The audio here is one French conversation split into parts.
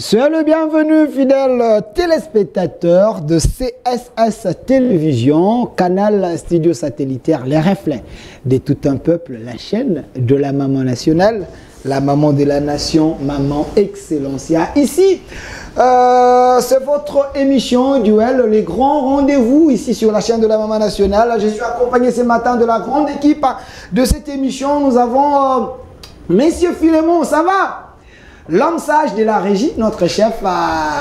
Soyez le bienvenu, fidèles téléspectateurs de CSS Télévision, canal studio satellitaire Les Reflets de tout un peuple, la chaîne de la maman nationale, la maman de la nation, maman Excellencia. Ici, c'est votre émission Duel, les grands rendez-vous ici sur la chaîne de la maman nationale. Je suis accompagné ce matin de la grande équipe de cette émission. Nous avons Monsieur Philémon, ça va? L'homme sage de la régie, notre chef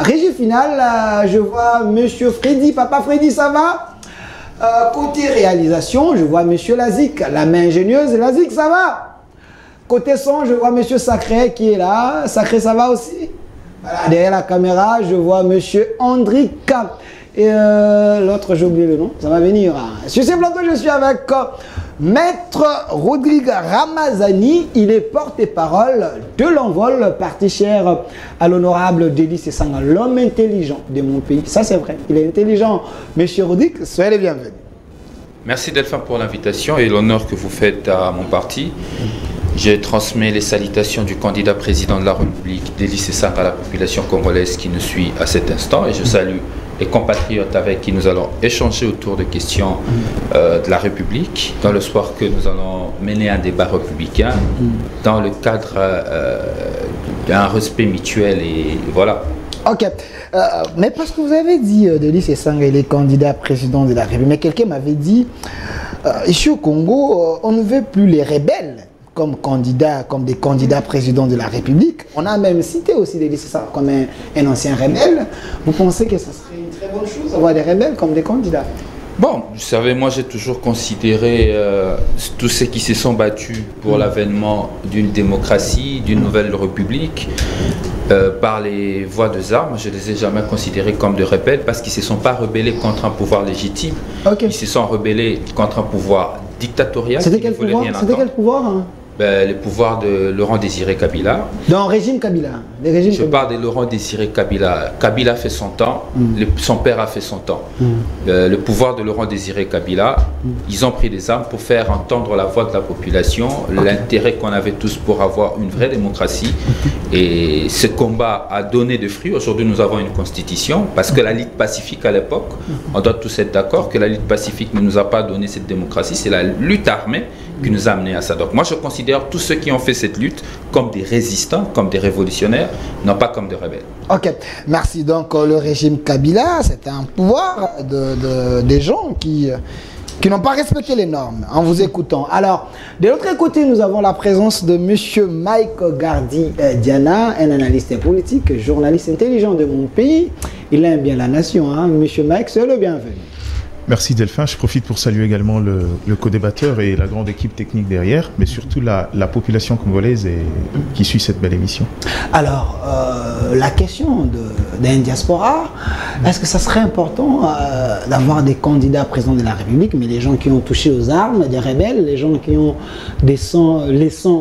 régie finale, je vois Monsieur Freddy. Papa Freddy, ça va? Côté réalisation, je vois Monsieur Lazik, la main ingénieuse. Lazik, ça va? Côté son, je vois Monsieur Sacré qui est là. Sacré, ça va aussi? Voilà, derrière la caméra, je vois Monsieur Andrika. Et l'autre, j'ai oublié le nom, ça va venir. Sur ce plateau, je suis avec Maître Rodrigue Ramazani. Il est porte-parole de l'envol, parti cher à l'honorable Délice Essanga, l'homme intelligent de mon pays. Ça, c'est vrai, il est intelligent. Monsieur Rodrigue, soyez les bienvenus. Merci Delphin pour l'invitation et l'honneur que vous faites à mon parti. Je transmets les salutations du candidat président de la République, Délice Essanga, à la population congolaise qui nous suit à cet instant. Et je salue les compatriotes avec qui nous allons échanger autour de questions de la République, dans l'espoir que nous allons mener un débat républicain dans le cadre d'un respect mutuel et voilà. Ok, mais parce que vous avez dit Délice Essanga, il est candidat président de la République, mais quelqu'un m'avait dit, ici au Congo, on ne veut plus les rebelles comme candidats, comme des candidats présidents de la République. On a même cité aussi Délice Essanga comme un ancien rebelle. Vous pensez que ce serait une très bonne chose d'avoir des rebelles comme des candidats? Bon, vous savez, moi j'ai toujours considéré tous ceux qui se sont battus pour l'avènement d'une démocratie, d'une nouvelle république, par les voies des armes. Je ne les ai jamais considérés comme des rebelles parce qu'ils ne se sont pas rebellés contre un pouvoir légitime. Okay. Ils se sont rebellés contre un pouvoir dictatorial. C'était quel pouvoir? C'était quel pouvoir hein? Le pouvoir de Laurent Désiré Kabila. Dans le régime Kabila. Je parle de Laurent Désiré Kabila. Kabila a fait son temps, son père a fait son temps. Le pouvoir de Laurent Désiré Kabila, ils ont pris des armes pour faire entendre la voix de la population, l'intérêt qu'on avait tous pour avoir une vraie démocratie. Et ce combat a donné des fruits. Aujourd'hui, nous avons une constitution parce que la lutte pacifique à l'époque, on doit tous être d'accord que la lutte pacifique ne nous a pas donné cette démocratie. C'est la lutte armée qui nous a amené à ça. Donc moi, je considère tous ceux qui ont fait cette lutte comme des résistants, comme des révolutionnaires, non pas comme des rebelles. Ok, merci. Donc le régime Kabila, c'est un pouvoir des gens qui n'ont pas respecté les normes, en vous écoutant. Alors, de l'autre côté, nous avons la présence de M. Mike Gardi Diana, un analyste politique, journaliste intelligent de mon pays. Il aime bien la nation, hein. M. Mike, soyez le bienvenu. Merci Delphin, je profite pour saluer également le co-débatteur et la grande équipe technique derrière, mais surtout la population congolaise qui suit cette belle émission. Alors, la question d'un diaspora, est-ce que ça serait important d'avoir des candidats présidents de la République, mais les gens qui ont touché aux armes, des rebelles, les gens qui ont les sangs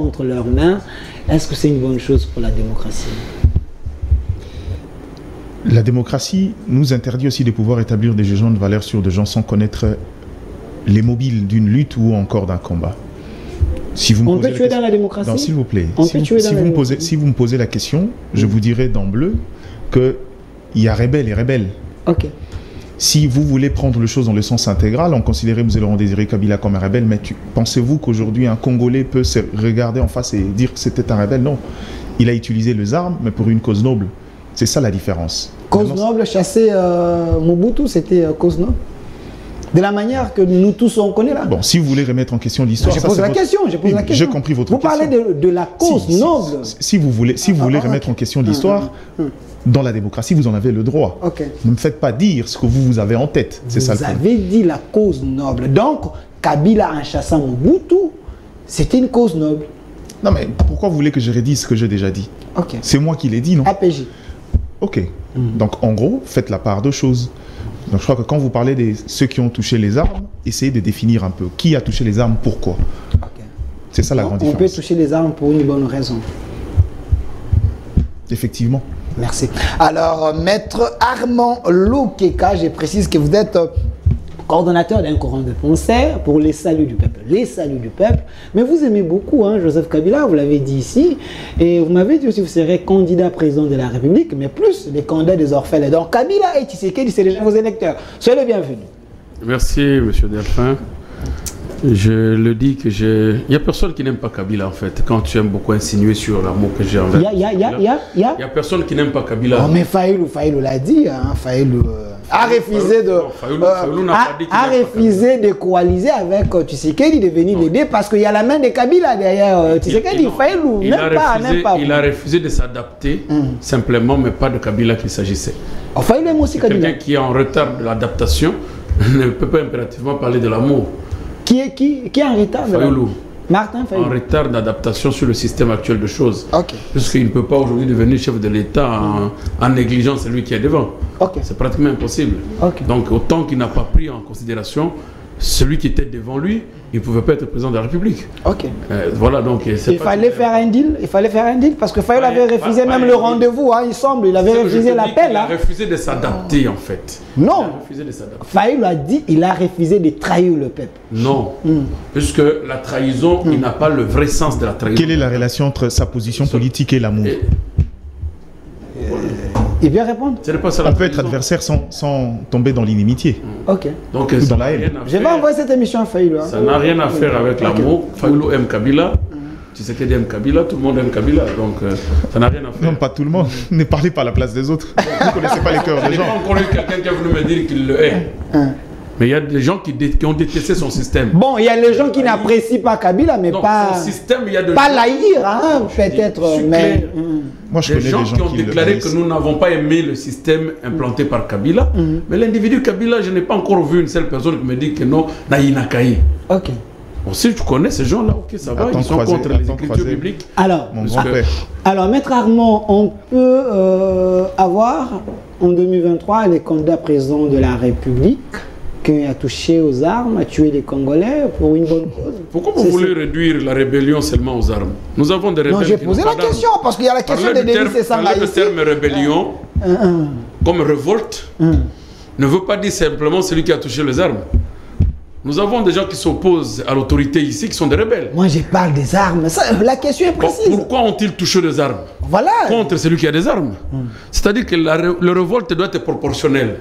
entre leurs mains, est-ce que c'est une bonne chose pour la démocratie ? La démocratie nous interdit aussi de pouvoir établir des jugements de valeur sur des gens sans connaître les mobiles d'une lutte ou encore d'un combat. Si vous on peut tuer dans la démocratie? S'il vous plaît. Si vous me posez la question, je vous dirai d'emblée qu'il y a rebelles et rebelles. Ok. Si vous voulez prendre les choses dans le sens intégral, on considérait M. Laurent Désiré Kabila comme un rebelle, mais pensez-vous qu'aujourd'hui un Congolais peut se regarder en face et dire que c'était un rebelle? Non. Il a utilisé les armes, mais pour une cause noble. C'est ça la différence. Cause noble, chasser Mobutu, c'était cause noble. De la manière que nous tous on connaît là. Bon, si vous voulez remettre en question l'histoire... Je pose la question. J'ai compris votre question. Vous parlez de la cause noble. Si vous voulez remettre en question l'histoire, dans la démocratie, vous en avez le droit. Ne me faites pas dire ce que vous avez en tête. C'est ça le problème. Vous avez dit la cause noble. Donc, Kabila en chassant Mobutu, c'était une cause noble. Non mais pourquoi vous voulez que je redise ce que j'ai déjà dit? C'est moi qui l'ai dit, non? APJ. Ok. Donc, en gros, faites la part de choses. Donc, je crois que quand vous parlez de ceux qui ont touché les armes, essayez de définir un peu qui a touché les armes, pourquoi. C'est ça la grande différence. On peut toucher les armes pour une bonne raison. Effectivement. Merci. Alors, Maître Armand Lokeka, je précise que vous êtes coordonnateur d'un courant de pensée pour les saluts du peuple. Les saluts du peuple. Mais vous aimez beaucoup Joseph Kabila, vous l'avez dit ici. Et vous m'avez dit aussi que vous serez candidat président de la République, mais plus les candidats des orphelins. Donc Kabila et Tshisekedi, c'est vos électeurs. Soyez le bienvenu. Merci, monsieur Delphin. Je le dis que il n'y a personne qui n'aime pas Kabila en fait. Quand tu aimes beaucoup insinuer sur l'amour que j'ai envers Il y a personne qui n'aime pas Kabila. Oh, mais Faïlou l'a dit. Faïlou a refusé de coaliser avec Tshisekedi, de venir l'aider parce qu'il y a la main de Kabila derrière Tshisekedi. Faïlou n'aime pas. Il a refusé de s'adapter simplement, mais pas de Kabila qu'il s'agissait. Faïlou aime aussi Kabila. Quelqu'un qui est en retard de l'adaptation ne peut pas impérativement parler de l'amour. Qui est en retard? Fayoulou. Martin Fayoulou. En retard d'adaptation sur le système actuel de choses. Ok. Puisqu'il ne peut pas aujourd'hui devenir chef de l'État en négligeant celui qui est devant. Ok. C'est pratiquement impossible. Ok. Donc autant qu'il n'a pas pris en considération celui qui était devant lui, il ne pouvait pas être président de la République. Ok. Voilà, donc il fallait faire un deal. Il fallait faire un deal parce que Fayoulou avait refusé même le rendez-vous. Il semble, il avait refusé l'appel. Il a refusé de s'adapter en fait. Non. Il a refusé de s'adapter. Fayoulou a dit il a refusé de trahir le peuple. Non. Puisque la trahison, il n'a pas le vrai sens de la trahison. Quelle est la relation entre sa position politique et l'amour? Il vient répondre. On peut être adversaire sans tomber dans l'inimitié. Ok. Donc, dans la haine. Je vais envoyer cette émission à Fayoulou. Ça n'a rien à faire avec l'amour. Fayoulou aime Kabila. Tshisekedi aime Kabila. Tout le monde aime Kabila. Donc, ça n'a rien à faire. Non, pas tout le monde. Ne parlez pas à la place des autres. Vous ne connaissez pas les cœurs des gens. Je n'ai pas encore eu quelqu'un qui a voulu me dire qu'il le hait. Mais il y a des gens qui ont détesté son système. Bon, il y a les gens qui n'apprécient pas Kabila, mais non, pas... son système, il y a de pas l'haïr, hein, peut-être, mais... Moi, je connais des gens qui ont déclaré que nous n'avons pas aimé le système implanté par Kabila. Mais l'individu Kabila, je n'ai pas encore vu une seule personne qui me dit que non, Naïnakaï. Ok. Bon, si tu connais ces gens-là, ok, ça va, ils sont contre les écritures bibliques. Alors, Maître Armand, on peut avoir en 2023 les candidats présidents de la République qui a touché aux armes, a tué les Congolais pour une bonne cause. Pourquoi vous voulez réduire la rébellion seulement aux armes? Nous avons des rebelles. Non, j'ai posé la question parce qu'il y a la question de Denis Sessanga ici. Le terme rébellion, comme révolte, ne veut pas dire simplement celui qui a touché les armes. Nous avons des gens qui s'opposent à l'autorité ici, qui sont des rebelles. Moi, je parle des armes. Ça, la question est précise. Pourquoi ont-ils touché des armes? Voilà. Contre celui qui a des armes. C'est-à-dire que la révolte doit être proportionnelle.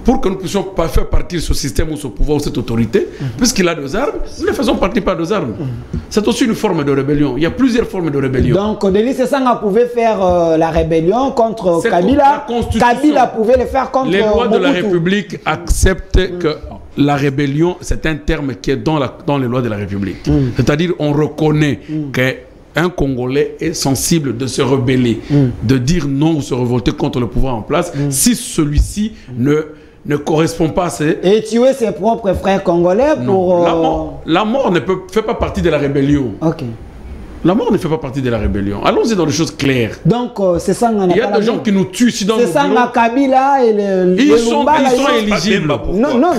Pour que nous puissions pas faire partir ce système ou ce pouvoir ou cette autorité, puisqu'il a des armes, nous ne faisons partie par des armes. C'est aussi une forme de rébellion. Il y a plusieurs formes de rébellion. Donc, Denis Sessanga pouvait faire la rébellion contre Kabila. Kabila pouvait le faire contre les lois Mobutu. De la République acceptent que la rébellion, c'est un terme qui est dans les lois de la République. C'est-à-dire on reconnaît qu'un Congolais est sensible de se rebeller, de dire non ou se révolter contre le pouvoir en place, si celui-ci ne correspond pas à ses... Et tuer ses propres frères congolais pour... La mort ne fait pas partie de la rébellion. Ok. La mort ne fait pas partie de la rébellion. Allons-y dans les choses claires. Donc, c'est ça. Il y a des gens qui nous tuent ici dans nos bureaux. C'est ça, Kabila et ils sont éligibles. Non.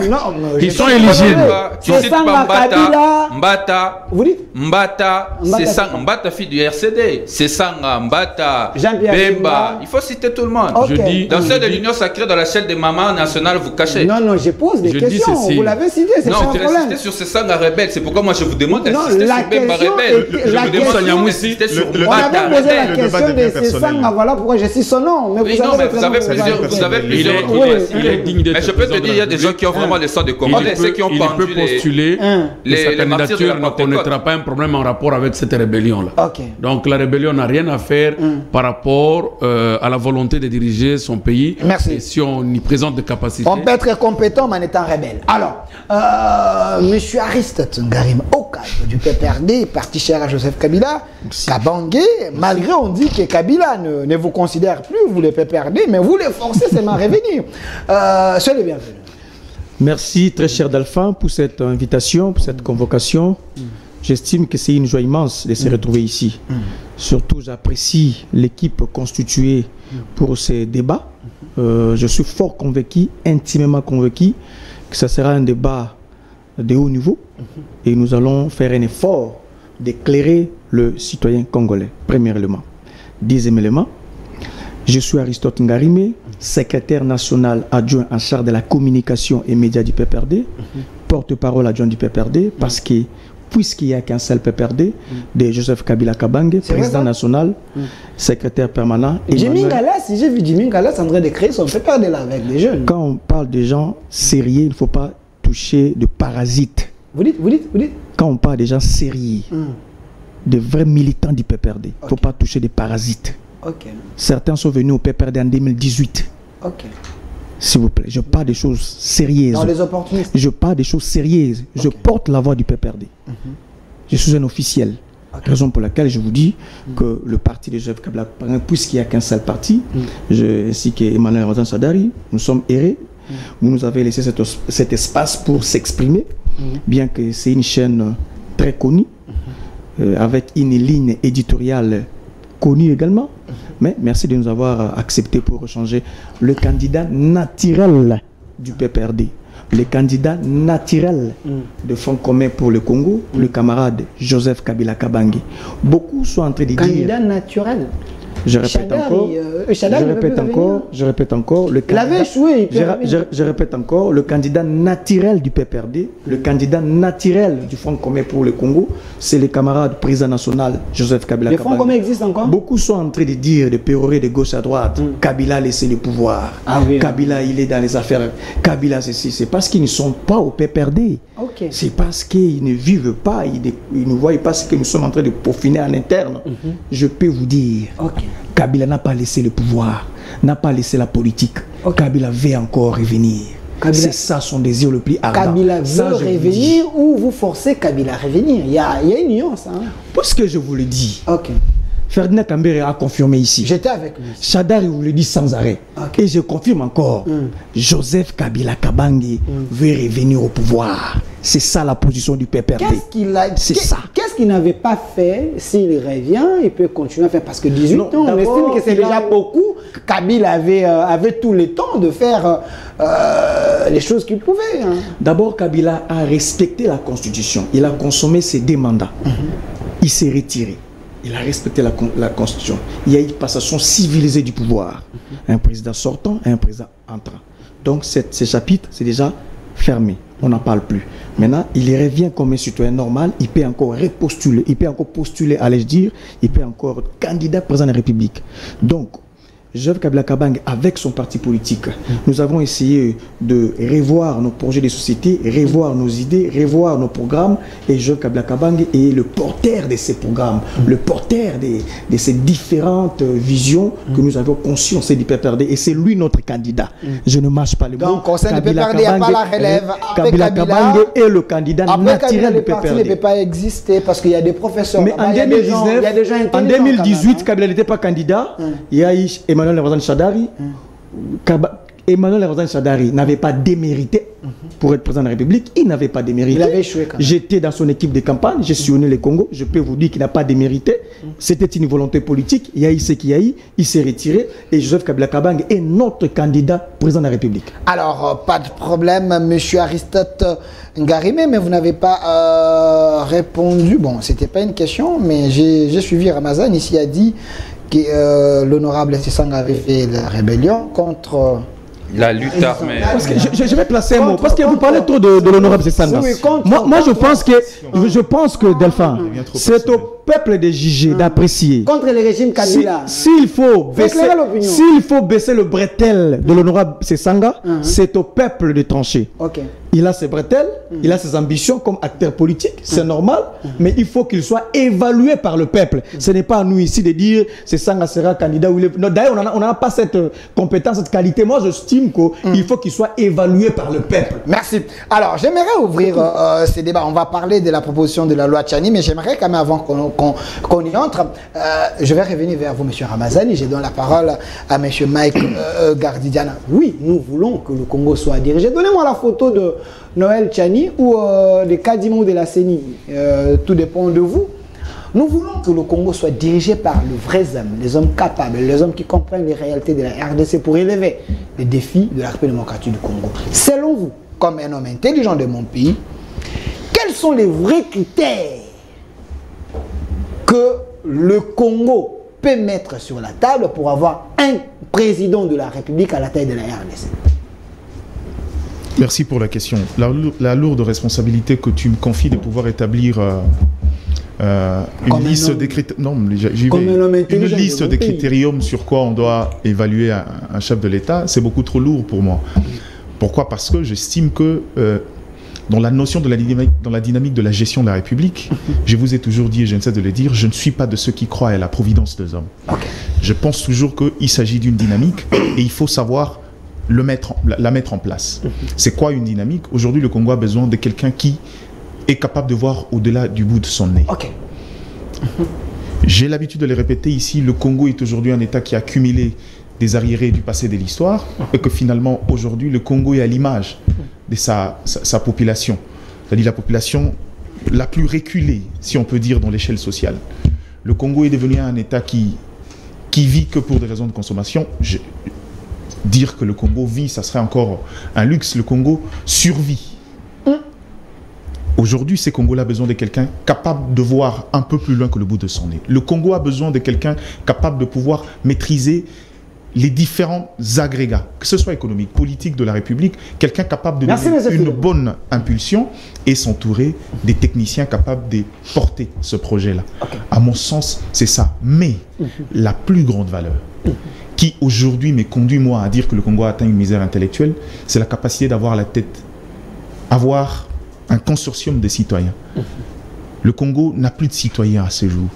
Ils sont éligibles. C'est ça, Kabila. Mbata. Vous dites Mbata, c'est ça. Mbata, fille du RCD. C'est ça, Mbata. Bemba. Il faut citer tout le monde. Okay. Je dis, dans celle de l'Union sacrée, dans la chaîne des mamans nationales, vous cachez. Non, je pose des questions. Vous l'avez cité, c'est ça. Non, tu l'as cité sur ces sangs rebelles. C'est pourquoi moi je vous demande d'insister sur Bemba rebelle. Je vous demande on avait posé la question de Sessanga, voilà pourquoi je cite son nom. Mais vous avez plusieurs il est digne d'être. Mais je peux te dire, il y a des gens qui ont vraiment le sang de Congolais, ceux qui ont pendu il peut postuler, sa candidature ne connaîtra pas un problème en rapport avec cette rébellion-là. Donc la rébellion n'a rien à faire par rapport à la volonté de diriger son pays. Merci. Et si on y présente des capacités. On peut être compétent mais en étant rebelle. Alors, Monsieur Aristote Ngarim, au cadre du PPRD, parti cher à Joseph Kabila, Kabangé, malgré on dit que Kabila ne vous considère plus, vous les PPRD, mais vous les forcez seulement à revenir. Soyez le bienvenu. Merci très cher Delphin pour cette invitation, pour cette convocation. J'estime que c'est une joie immense de se retrouver ici. Surtout, j'apprécie l'équipe constituée pour ces débats. Je suis fort convaincu, intimement convaincu, que ce sera un débat de haut niveau et nous allons faire un effort d'éclairer le citoyen congolais, premier élément. Deuxième élément, Je suis Aristote Ngarimé, secrétaire national adjoint en charge de la communication et médias du PPRD, porte-parole adjoint du PPRD, parce que puisqu'il n'y a qu'un seul PPRD, de Joseph Kabila Kabange, président national, secrétaire permanent. Jimmy Galas, si j'ai vu Jimmy Galas en train de créer son PPRD là avec les jeunes. Quand on parle de gens sérieux, il ne faut pas toucher de parasites. Vous dites. Quand on parle de gens sérieux, de vrais militants du PPRD, il ne faut pas toucher des parasites. Certains sont venus au PPRD en 2018. S'il vous plaît, je parle des choses sérieuses. Dans les opportunistes. Je parle des choses sérieuses. Je porte la voix du PPRD. Je suis un officiel. Raison pour laquelle je vous dis que le parti de Joseph Kabila, puisqu'il n'y a qu'un seul parti, ainsi qu'Emmanuel Ramazan Shadari, nous sommes errés. Vous nous avez laissé cet espace pour s'exprimer, bien que c'est une chaîne très connue, avec une ligne éditoriale connue également. Mais merci de nous avoir accepté pour changer le candidat naturel du PPRD. Le candidat naturel de Front commun pour le Congo, le camarade Joseph Kabila Kabange. Beaucoup sont en train de dire... Candidat naturel. Je répète encore, le candidat, je répète encore, le candidat naturel du PPRD, le candidat naturel du Front commun pour le Congo, c'est le camarade président national Joseph Kabila Kabange. Le Front commun existe encore? Beaucoup sont en train de dire, de pérorer de gauche à droite, Kabila a laissé le pouvoir, Kabila il est dans les affaires, Kabila ceci, c'est parce qu'ils ne sont pas au PPRD. C'est parce qu'ils ne vivent pas, ils ne voient pas ce que nous sommes en train de peaufiner en interne. Je peux vous dire, Kabila n'a pas laissé le pouvoir, n'a pas laissé la politique. Kabila veut encore revenir. C'est ça son désir le plus ardent. Kabila veut revenir ou vous forcez Kabila à revenir? Il y a une nuance. Parce que je vous le dis. Ferdinand Kambere a confirmé ici. J'étais avec lui. Shadari vous le dit sans arrêt. Et je confirme encore. Joseph Kabila Kabange veut revenir au pouvoir. C'est ça la position du PPRD. Qu'est-ce qu'il n'avait pas fait? S'il revient, il peut continuer à faire. Parce que 18 ans, on estime que c'est déjà beaucoup. Kabila avait tout le temps de faire les choses qu'il pouvait. D'abord, Kabila a respecté la Constitution. Il a consommé ses 2 mandats. Il s'est retiré. Il a respecté la Constitution. Il y a eu une passation civilisée du pouvoir. Un président sortant et un président entrant. Donc, ce chapitre, c'est déjà fermé. On n'en parle plus. Maintenant, il revient comme un citoyen normal. Il peut encore repostuler. Il peut encore postuler, allais-je dire. Il peut encore être candidat président de la République. Donc, Joseph Kabila Kabange, avec son parti politique, nous avons essayé de revoir nos projets de société, revoir nos idées, revoir nos programmes. Et Joseph Kabila Kabange est le porteur de ces programmes, le porteur de ces différentes visions que nous avons conçues en CDPPRD. Et c'est lui notre candidat. Je ne mâche pas le mot. Donc, au sein du PPRD, il n'y a pas la relève. Kabila Kabange est le candidat naturel du PPRD. Le parti ne peut pas exister parce qu'il y a des professeurs. Mais en 2019, en 2018, Kabila n'était pas candidat. Il y a eu Emmanuel Ramazan Shadari. Emmanuel Ramazan Shadari n'avait pas démérité pour être président de la République. Il n'avait pas démérité. Il avait échoué quand même. J'étais dans son équipe de campagne, j'ai sillonné le Congo. Je peux vous dire qu'il n'a pas démérité. C'était une volonté politique. Il y a eu ce qu'il y a eu. Il s'est retiré. Et Joseph Kabila Kabange est notre candidat président de la République. Alors, pas de problème, monsieur Aristote Ngarimé, mais vous n'avez pas répondu. Bon, c'était pas une question, mais j'ai suivi Ramazan. Ici a dit que l'honorable Sesanga avait fait la rébellion contre... La lutte armée. Parce que je vais placer un mot. Parce que vous parlez trop de l'honorable Sesanga. Moi, je pense que Delphin, c'est au peuple de juger, d'apprécier. Contre le régime Kabila. S'il faut baisser le bretelle de l'honorable Sesanga, c'est au peuple de trancher. Il a ses bretelles, il a ses ambitions comme acteur politique, c'est normal, mais il faut qu'il soit évalué par le peuple. Ce n'est pas à nous ici de dire Sesanga sera candidat ou il est... D'ailleurs, on n'a pas cette compétence, cette qualité. Moi, j'estime qu'il faut qu'il soit évalué par le peuple. Merci. Alors, j'aimerais ouvrir ces débats. On va parler de la proposition de la loi Tchani, mais j'aimerais quand même, avant qu'on y entre, je vais revenir vers vous, M. Ramazani. Je donne la parole à M. Mike Gardidiana. Oui, nous voulons que le Congo soit dirigé. Donnez-moi la photo de Noël Tchani ou de Kadima ou de la CENI. Tout dépend de vous. Nous voulons que le Congo soit dirigé par les vrais hommes, les hommes capables, les hommes qui comprennent les réalités de la RDC pour élever les défis de la République démocratique du Congo. Selon vous, comme un homme intelligent de mon pays, quels sont les vrais critères que le Congo peut mettre sur la table pour avoir un président de la République à la tête de la RDC? Merci pour la question. La lourde responsabilité que tu me confies de pouvoir établir une liste des critériums sur quoi on doit évaluer un chef de l'État, c'est beaucoup trop lourd pour moi. Pourquoi? Parce que j'estime que dans la notion de la dynamique de la gestion de la République, je vous ai toujours dit, et je ne cesse de le dire, je ne suis pas de ceux qui croient à la providence des hommes. Okay. Je pense toujours qu'il s'agit d'une dynamique et il faut savoir la mettre en place. C'est quoi une dynamique? Aujourd'hui, le Congo a besoin de quelqu'un qui est capable de voir au-delà du bout de son nez. Okay. J'ai l'habitude de le répéter ici, le Congo est aujourd'hui un État qui a accumulé des arriérés du passé de l'histoire et que finalement, aujourd'hui, le Congo est à l'image de sa population. C'est-à-dire la population la plus reculée, si on peut dire, dans l'échelle sociale. Le Congo est devenu un État qui vit que pour des raisons de consommation. Dire que le Congo vit, ça serait encore un luxe. Le Congo survit. Aujourd'hui, ces Congolais ont besoin de quelqu'un capable de voir un peu plus loin que le bout de son nez. Le Congo a besoin de quelqu'un capable de pouvoir maîtriser les différents agrégats, que ce soit économique, politique de la République, quelqu'un capable de donner une bonne impulsion et s'entourer des techniciens capables de porter ce projet-là. Okay. À mon sens, c'est ça. Mais la plus grande valeur qui aujourd'hui me conduit moi à dire que le Congo a atteint une misère intellectuelle, c'est la capacité d'avoir avoir un consortium de citoyens. Le Congo n'a plus de citoyens à ce jour.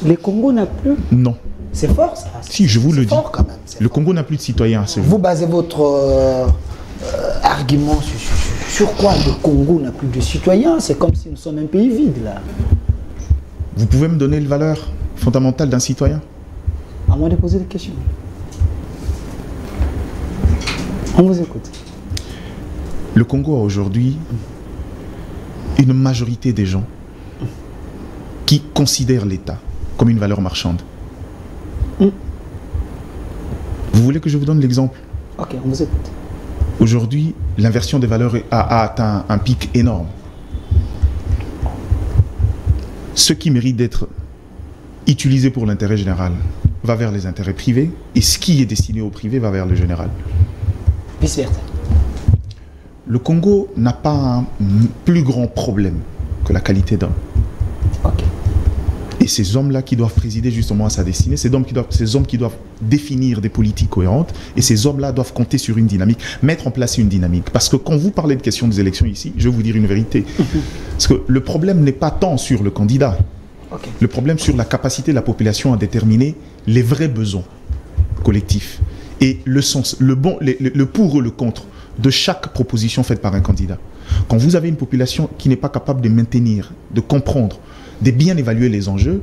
Le Congo n'a plus? Non. C'est fort ça? Si, je vous le dis. Quand même, le Congo n'a plus de citoyens à ce jour. Vous basez votre argument sur quoi? Le Congo n'a plus de citoyens? C'est comme si nous sommes un pays vide là. Vous pouvez me donner la valeur fondamentale d'un citoyen? À moi de poser des questions. On vous écoute. Le Congo a aujourd'hui une majorité des gens qui considèrent l'État comme une valeur marchande. Vous voulez que je vous donne l'exemple? Ok, on vous écoute. Aujourd'hui, l'inversion des valeurs a atteint un pic énorme. Ce qui mérite d'être utilisé pour l'intérêt général va vers les intérêts privés et ce qui est destiné au privé va vers le général. Vice-versa. Le Congo n'a pas un plus grand problème que la qualité d'homme. Okay. Et ces hommes-là qui doivent présider justement à sa destinée, ces hommes qui doivent définir des politiques cohérentes, et ces hommes-là doivent compter sur une dynamique, mettre en place une dynamique. Parce que quand vous parlez de question des élections ici, je vais vous dire une vérité. Parce que le problème n'est pas tant sur le candidat. Okay. Le problème sur la capacité de la population à déterminer les vrais besoins collectifs. Et le sens, le pour et le contre de chaque proposition faite par un candidat. Quand vous avez une population qui n'est pas capable de maintenir, de comprendre, de bien évaluer les enjeux,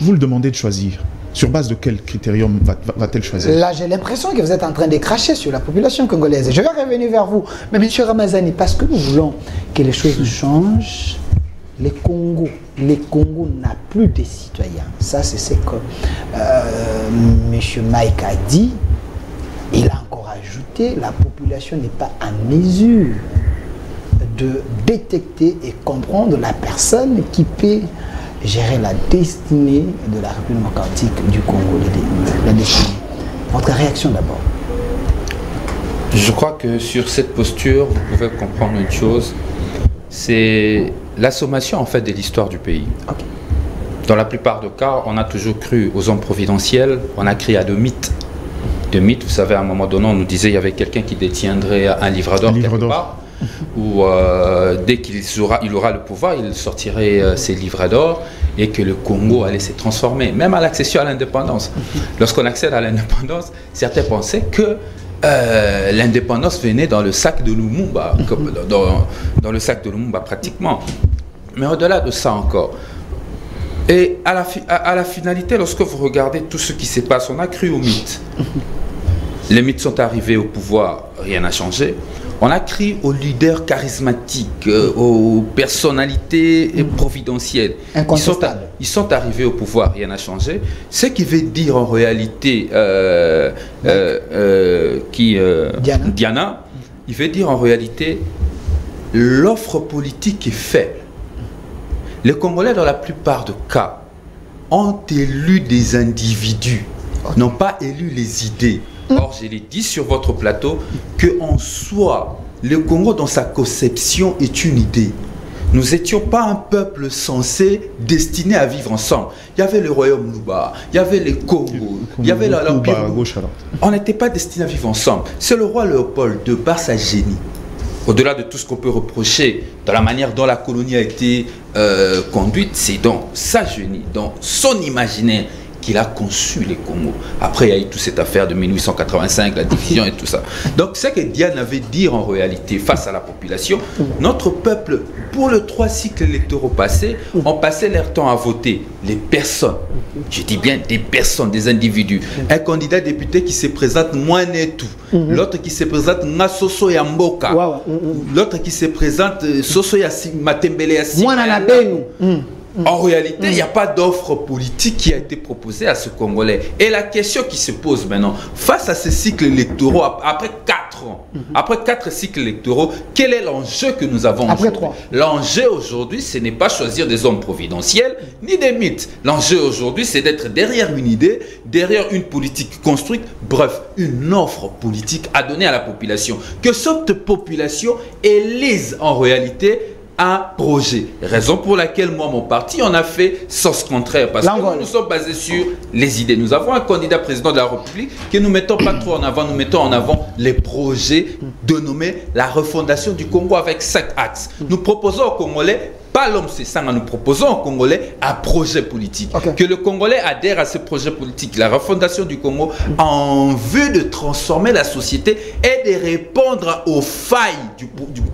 vous le demandez de choisir. Sur base de quel critérium va-t-elle choisir? Là, j'ai l'impression que vous êtes en train de cracher sur la population congolaise. Je vais revenir vers vous. Mais M. Ramazani, parce que nous voulons que les choses changent, les Congo n'a plus de citoyens. Ça, c'est ce que M. Mike a dit. Il a encore ajouté, la population n'est pas en mesure de détecter et comprendre la personne qui peut gérer la destinée de la République démocratique du Congo, la destinée. Votre réaction d'abord? Je crois que sur cette posture, vous pouvez comprendre une chose, c'est la sommation en fait de l'histoire du pays. Okay. Dans la plupart des cas, on a toujours cru aux hommes providentiels, on a crié à de mythes. Vous savez, à un moment donné, on nous disait qu'il y avait quelqu'un qui détiendrait un livre d'or quelque part, ou dès qu'il aura le pouvoir, il sortirait ses livres d'or et que le Congo allait se transformer, même à l'accession à l'indépendance. Lorsqu'on accède à l'indépendance, certains pensaient que l'indépendance venait dans le sac de Lumumba, dans le sac de Lumumba pratiquement. Mais au-delà de ça encore, et à la finalité, lorsque vous regardez tout ce qui se passe, on a cru aux mythes. Les mythes sont arrivés au pouvoir, rien n'a changé. On a cru aux leaders charismatiques, aux personnalités providentielles. Ils sont arrivés au pouvoir, rien n'a changé. Ce qui veut dire en réalité, Diana, il veut dire en réalité, l'offre politique est faible. Les Congolais, dans la plupart des cas, ont élu des individus, n'ont pas élu les idées. Or, je l'ai dit sur votre plateau, qu'en soi, le Congo dans sa conception est une idée. Nous n'étions pas un peuple censé destiné à vivre ensemble. Il y avait le royaume Luba, il y avait les Congo, il y avait l'Empire. On n'était pas destiné à vivre ensemble. C'est le roi Léopold, de par sa génie, au-delà de tout ce qu'on peut reprocher dans la manière dont la colonie a été conduite, c'est dans sa génie, dans son imaginaire, qu'il a conçu les Congo. Après, il y a eu toute cette affaire de 1885, la division et tout ça. Donc, c'est que Diane avait dit en réalité face à la population, notre peuple, pour les 3 cycles électoraux passés, on passait leur temps à voter les personnes. Je dis bien des personnes, des individus. Un candidat député qui se présente Moine et tout. L'autre qui se présente Nasoso Yamboka. L'autre qui se présente Soso Matembele Yassi. En réalité, il n'y a pas d'offre politique qui a été proposée à ce Congolais. Et la question qui se pose maintenant, face à ces cycles électoraux, après 4 ans, après 4 cycles électoraux, quel est l'enjeu que nous avons aujourd'hui? L'enjeu aujourd'hui, ce n'est pas choisir des hommes providentiels, ni des mythes. L'enjeu aujourd'hui, c'est d'être derrière une idée, derrière une politique construite, bref, une offre politique à donner à la population. Que cette population élise en réalité un projet. Raison pour laquelle moi, mon parti, on a fait sens contraire. Parce que nous sommes basés sur les idées. Nous avons un candidat président de la République que nous ne mettons pas trop en avant. Nous mettons en avant les projets dénommés la refondation du Congo avec 5 axes. Nous proposons aux Congolais, pas l'homme c'est ça, nous proposons aux Congolais un projet politique. Que le Congolais adhère à ce projet politique, la refondation du Congo, en vue de transformer la société et de répondre aux failles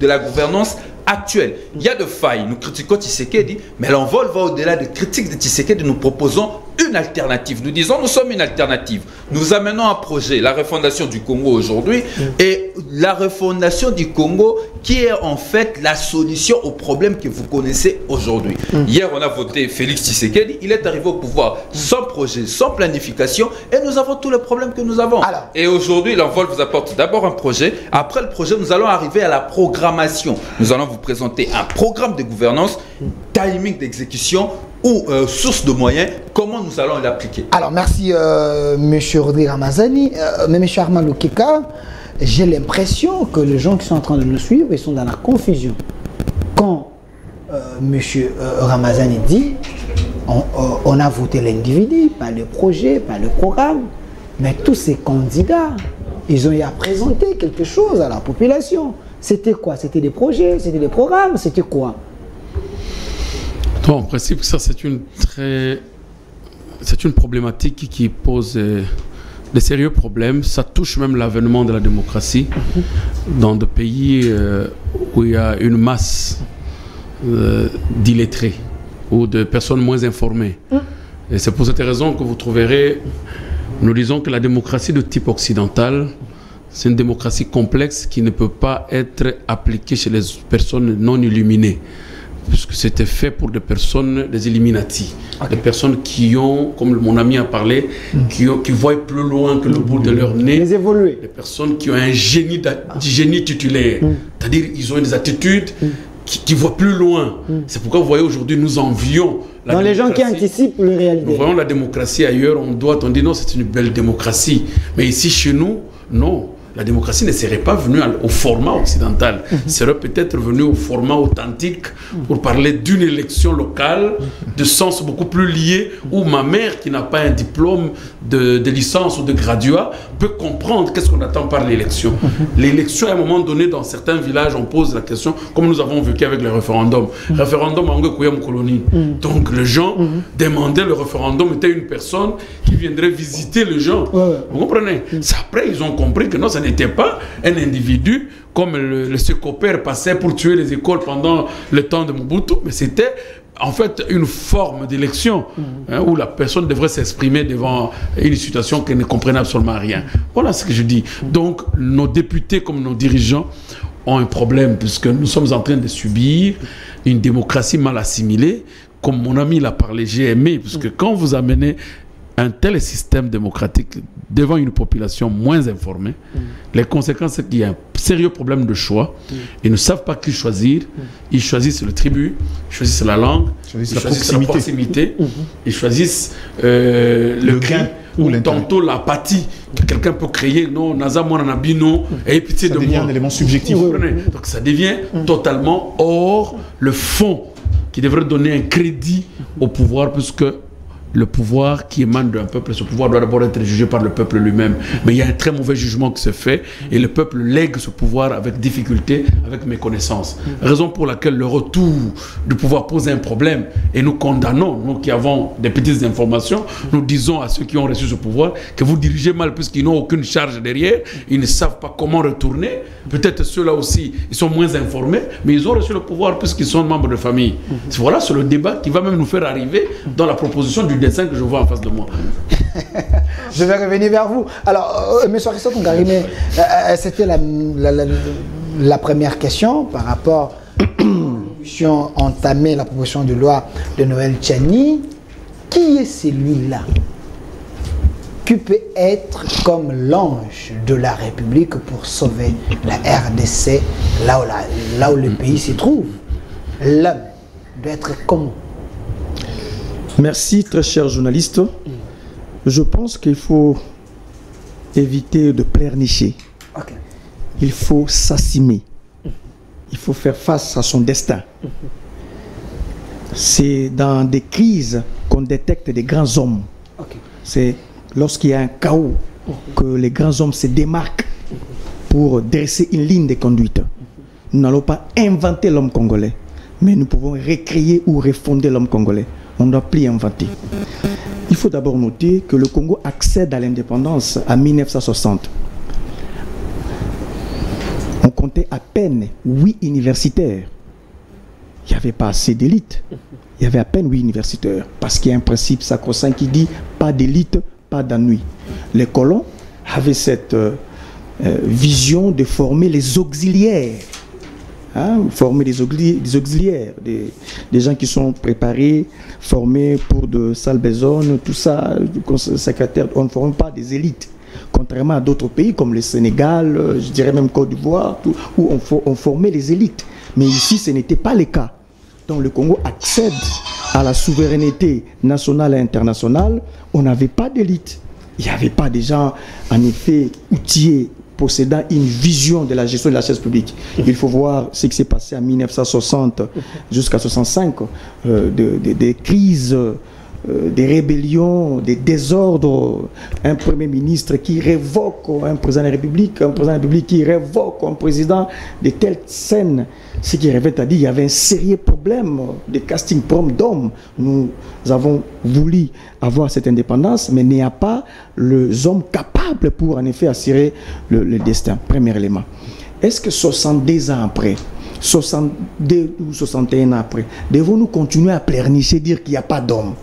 de la gouvernance actuelle. Il y a de failles. Nous critiquons Tshisekedi, mais l'envol va au-delà de critiques de Tshisekedi. Nous proposons une alternative. Nous disons, nous sommes une alternative. Nous amenons un projet, la refondation du Congo aujourd'hui, et la refondation du Congo qui est en fait la solution aux problèmes que vous connaissez aujourd'hui. Hier, on a voté Félix Tshisekedi. Il est arrivé au pouvoir sans projet, sans planification, et nous avons tous les problèmes que nous avons. Et aujourd'hui, l'envol vous apporte d'abord un projet. Après le projet, nous allons arriver à la programmation. Nous allons vous présenter un programme de gouvernance, timing d'exécution ou source de moyens, comment nous allons l'appliquer. Alors, merci M. Rodrigue Ramazani. Mais M. Armand Keka, j'ai l'impression que les gens qui sont en train de nous suivre, ils sont dans la confusion. Quand M. Ramazani dit, on a voté l'individu, pas le projet, pas le programme, mais tous ces candidats, ils ont eu à présenter quelque chose à la population. C'était quoi? C'était des projets, c'était des programmes, c'était quoi? En principe, ça c'est une problématique qui pose de sérieux problèmes. Ça touche même l'avènement de la démocratie dans des pays où il y a une masse d'illettrés ou de personnes moins informées. Et c'est pour cette raison que vous trouverez, nous disons que la démocratie de type occidental, c'est une démocratie complexe qui ne peut pas être appliquée chez les personnes non illuminées. Puisque c'était fait pour des personnes, des Illuminati, des personnes qui ont, comme mon ami a parlé, qui voient plus loin que le bout de leur nez, des personnes qui ont un génie titulaire, c'est-à-dire ils ont des attitudes qui voient plus loin. C'est pourquoi vous voyez aujourd'hui nous envions la dans les gens qui anticipent la réalité. Nous voyons la démocratie ailleurs, on dit non, c'est une belle démocratie, mais ici chez nous, non. La démocratie ne serait pas venue au format occidental, serait peut-être venue au format authentique pour parler d'une élection locale de sens beaucoup plus lié, où ma mère qui n'a pas un diplôme de licence ou de graduat peut comprendre qu'est-ce qu'on attend par l'élection. L'élection, à un moment donné, dans certains villages, on pose la question, comme nous avons vécu avec le référendum. Référendum en colonie. Donc les gens demandaient le référendum, était une personne qui viendrait visiter les gens. Vous comprenez? Après, ils ont compris que non, ça n'était pas un individu comme le Secopère passait pour tuer les écoles pendant le temps de Mobutu, mais c'était en fait une forme d'élection où la personne devrait s'exprimer devant une situation qu'elle ne comprenait absolument rien. Voilà ce que je dis. Donc nos députés comme nos dirigeants ont un problème puisque nous sommes en train de subir une démocratie mal assimilée. Comme mon ami l'a parlé, j'ai aimé, puisque quand vous amenez un tel système démocratique devant une population moins informée, les conséquences, c'est qu'il y a un sérieux problème de choix. Ils ne savent pas qui choisir. Ils choisissent le tribut, ils choisissent la langue, ils choisissent la proximité, ils choisissent le gain ou tantôt l'apathie que quelqu'un peut créer. Non, Naza, moi, Nanabino, et pitié de moi. Ça devient un élément subjectif. Donc ça devient totalement hors le fond qui devrait donner un crédit au pouvoir, puisque le pouvoir qui émane d'un peuple, ce pouvoir doit d'abord être jugé par le peuple lui-même. Mais il y a un très mauvais jugement qui se fait et le peuple lègue ce pouvoir avec difficulté, avec méconnaissance. Raison pour laquelle le retour du pouvoir pose un problème et nous condamnons, nous qui avons des petites informations, nous disons à ceux qui ont reçu ce pouvoir que vous dirigez mal puisqu'ils n'ont aucune charge derrière, ils ne savent pas comment retourner. Peut-être ceux-là aussi, ils sont moins informés, mais ils ont reçu le pouvoir puisqu'ils sont membres de famille. Voilà, c'est le débat qui va même nous faire arriver dans la proposition du dessin que je vois en face de moi. Je vais revenir vers vous. Alors, M. Christophe Ngarimé, c'était la première question par rapport à la proposition entamée, la proposition de loi de Noël Tchani. Qui est celui-là qui peut être comme l'ange de la République pour sauver la RDC là où le pays se trouve? L'homme doit être comment? Merci, très cher journaliste. Je pense qu'il faut éviter de pleurnicher. Il faut s'assumer. Il faut faire face à son destin. C'est dans des crises qu'on détecte des grands hommes. C'est lorsqu'il y a un chaos que les grands hommes se démarquent pour dresser une ligne de conduite. Nous n'allons pas inventer l'homme congolais, mais nous pouvons recréer ou refonder l'homme congolais. On ne doit plus inventer. Il faut d'abord noter que le Congo accède à l'indépendance en 1960. On comptait à peine 8 universitaires. Il n'y avait pas assez d'élite. Il y avait à peine 8 universitaires. Parce qu'il y a un principe sacro-saint qui dit pas d'élite, pas d'ennui. Les colons avaient cette vision de former les auxiliaires. Former des auxiliaires, des gens qui sont préparés, formés pour de sales besognes, tout ça, secrétaire. On ne forme pas des élites. Contrairement à d'autres pays comme le Sénégal, je dirais même Côte d'Ivoire, où on formait les élites. Mais ici, ce n'était pas le cas. Donc le Congo accède à la souveraineté nationale et internationale. On n'avait pas d'élite. Il n'y avait pas des gens, en effet, outillés, possédant une vision de la gestion de la chaise publique. Il faut voir ce qui s'est passé en 1960 jusqu'à 1965, des crises, des rébellions, des désordres, un premier ministre qui révoque un président de la République, qui révoque un président, de telles scènes. Ce qui révèle à dire qu'il y avait un sérieux problème de casting d'hommes. Nous avons voulu avoir cette indépendance, mais il n'y a pas les hommes capables pour en effet assurer le destin. Premier élément. Est-ce que 62 ans après, 62 ou 61 ans après, devons-nous continuer à pleurnicher, dire qu'il n'y a pas d'hommes?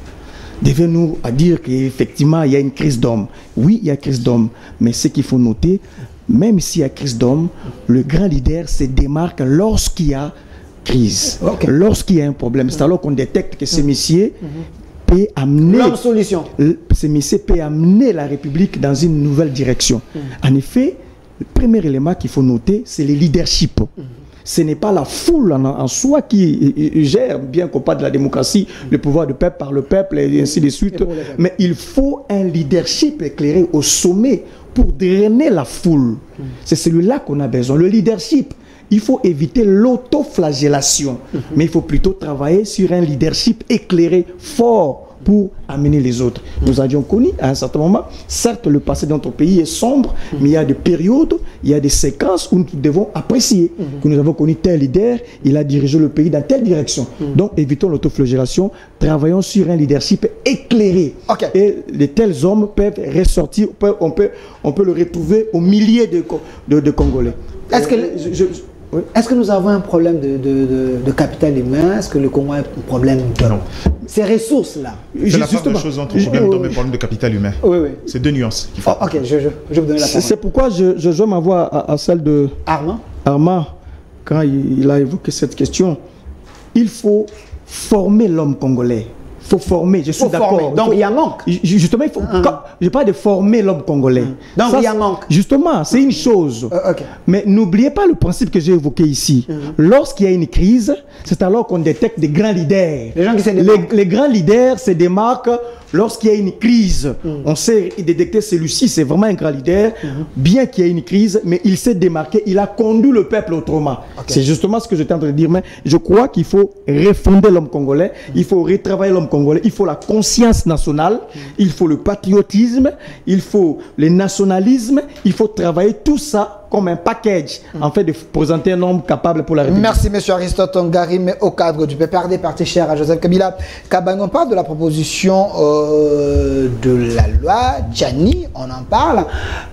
Devons-nous dire qu'effectivement il y a une crise d'hommes? Oui, il y a crise d'hommes, mais ce qu'il faut noter, même s'il y a crise d'hommes, le grand leader se démarque lorsqu'il y a crise, lorsqu'il y a un problème. C'est alors qu'on détecte que ce monsieur peut amener la République dans une nouvelle direction. En effet, le premier élément qu'il faut noter, c'est le leadership. Ce n'est pas la foule en soi qui gère, bien qu'on parle de la démocratie, le pouvoir du peuple par le peuple et ainsi de suite. Mais il faut un leadership éclairé au sommet pour drainer la foule. C'est celui-là qu'on a besoin. Le leadership, il faut éviter l'autoflagellation. Mais il faut plutôt travailler sur un leadership éclairé, fort, pour amener les autres. Nous avions connu à un certain moment, certes le passé de notre pays est sombre, mais il y a des périodes, il y a des séquences où nous devons apprécier que nous avons connu tel leader, il a dirigé le pays dans telle direction. Donc évitons l'autoflagellation, travaillons sur un leadership éclairé. Et de tels hommes peuvent ressortir, on peut le retrouver aux milliers de Congolais. Est-ce que nous avons un problème de capital humain? Est-ce que le Congo a un problème de ces ressources-là? C'est la part de choses entre problème d'homme et problème de capital humain. C'est deux nuances qu'il faut. Je vais vous donner la parole. C'est pourquoi je joins ma voix à celle de Armand, quand il a évoqué cette question. Il faut former l'homme congolais, faut former, je suis d'accord. Donc il y a manque. Justement, il faut. Je parle de former l'homme congolais. Donc il y a manque. Justement, c'est une chose. Mais n'oubliez pas le principe que j'ai évoqué ici. Lorsqu'il y a une crise, c'est alors qu'on détecte des grands leaders. Les gens qui se démarquent. Les grands leaders se démarquent lorsqu'il y a une crise. On sait détecter celui-ci, c'est vraiment un grand leader. Bien qu'il y ait une crise, mais il s'est démarqué, il a conduit le peuple autrement. C'est justement ce que j'étais en train de dire. Mais je crois qu'il faut refonder l'homme congolais, il faut retravailler l'homme congolais, il faut la conscience nationale, il faut le patriotisme, il faut le nationalisme, il faut travailler tout ça comme un package, en fait, de présenter un homme capable pour la République. Merci, M. Aristote Ngari, mais au cadre du PPRD, parti cher à Joseph Kabila. On parle de la proposition de la loi Tchani, on en parle.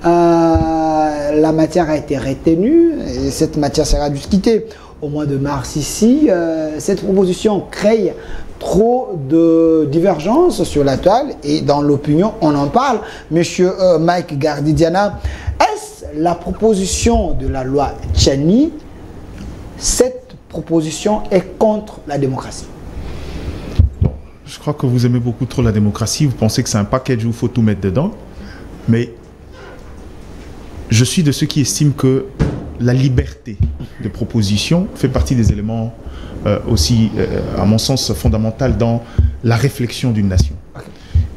La matière a été retenue, et cette matière sera discutée au mois de mars ici. Cette proposition crée trop de divergences sur la toile et dans l'opinion, on en parle. Monsieur Mike Gardidiana, est-ce la proposition de la loi Tchani, cette proposition est contre la démocratie? Bon, je crois que vous aimez beaucoup trop la démocratie, vous pensez que c'est un package où il faut tout mettre dedans, mais je suis de ceux qui estiment que la liberté de proposition fait partie des éléments aussi, à mon sens, fondamentaux dans la réflexion d'une nation.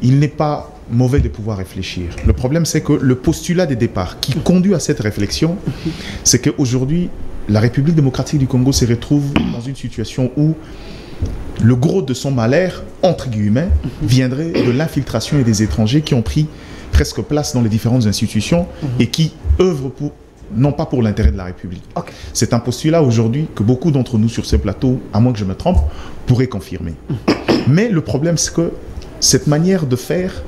Il n'est pas mauvais de pouvoir réfléchir. Le problème, c'est que le postulat de départ qui conduit à cette réflexion, c'est qu'aujourd'hui, la République démocratique du Congo se retrouve dans une situation où le gros de son malheur, entre guillemets, viendrait de l'infiltration et des étrangers qui ont pris presque place dans les différentes institutions et qui œuvrent pour, non pas pour l'intérêt de la République. C'est un postulat aujourd'hui que beaucoup d'entre nous sur ce plateau, à moins que je me trompe, pourraient confirmer. Mais le problème, c'est que cette manière de faire,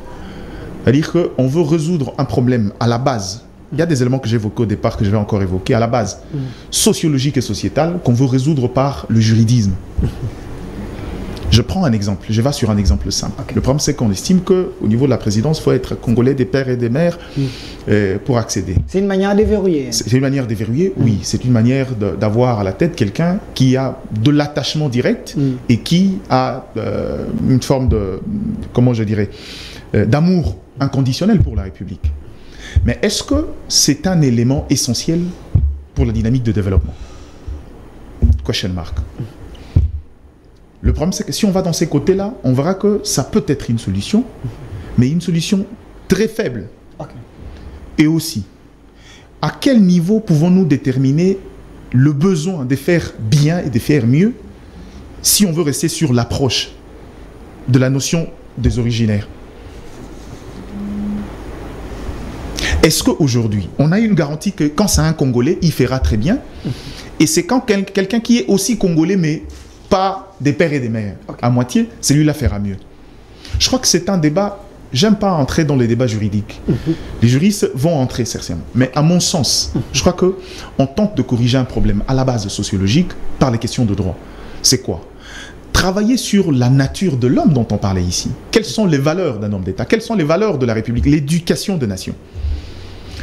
c'est-à-dire qu'on veut résoudre un problème à la base. Il y a des éléments que j'évoquais au départ, que je vais encore évoquer, à la base sociologique et sociétale, qu'on veut résoudre par le juridisme. Je prends un exemple, je vais sur un exemple simple. Le problème, c'est qu'on estime qu'au niveau de la présidence, il faut être congolais des pères et des mères pour accéder. C'est une manière déverrouillée. C'est une manière déverrouillée, oui. C'est une manière d'avoir à la tête quelqu'un qui a de l'attachement direct et qui a une forme de, comment je dirais, d'amour inconditionnel pour la République. Mais est-ce que c'est un élément essentiel pour la dynamique de développement? Question mark. Le problème, c'est que si on va dans ces côtés-là, on verra que ça peut être une solution, mais une solution très faible. Et aussi, à quel niveau pouvons-nous déterminer le besoin de faire bien et de faire mieux si on veut rester sur l'approche de la notion des originaires? Est-ce qu'aujourd'hui, on a une garantie que quand c'est un Congolais, il fera très bien, et c'est quand quelqu'un qui est aussi Congolais, mais pas des pères et des mères, à moitié, celui-là fera mieux? Je crois que c'est un débat, j'aime pas entrer dans les débats juridiques. Les juristes vont entrer certainement, mais à mon sens, je crois qu'on tente de corriger un problème à la base sociologique par les questions de droit. C'est quoi? Travailler sur la nature de l'homme dont on parlait ici. Quelles sont les valeurs d'un homme d'État? Quelles sont les valeurs de la République? L'éducation des nations.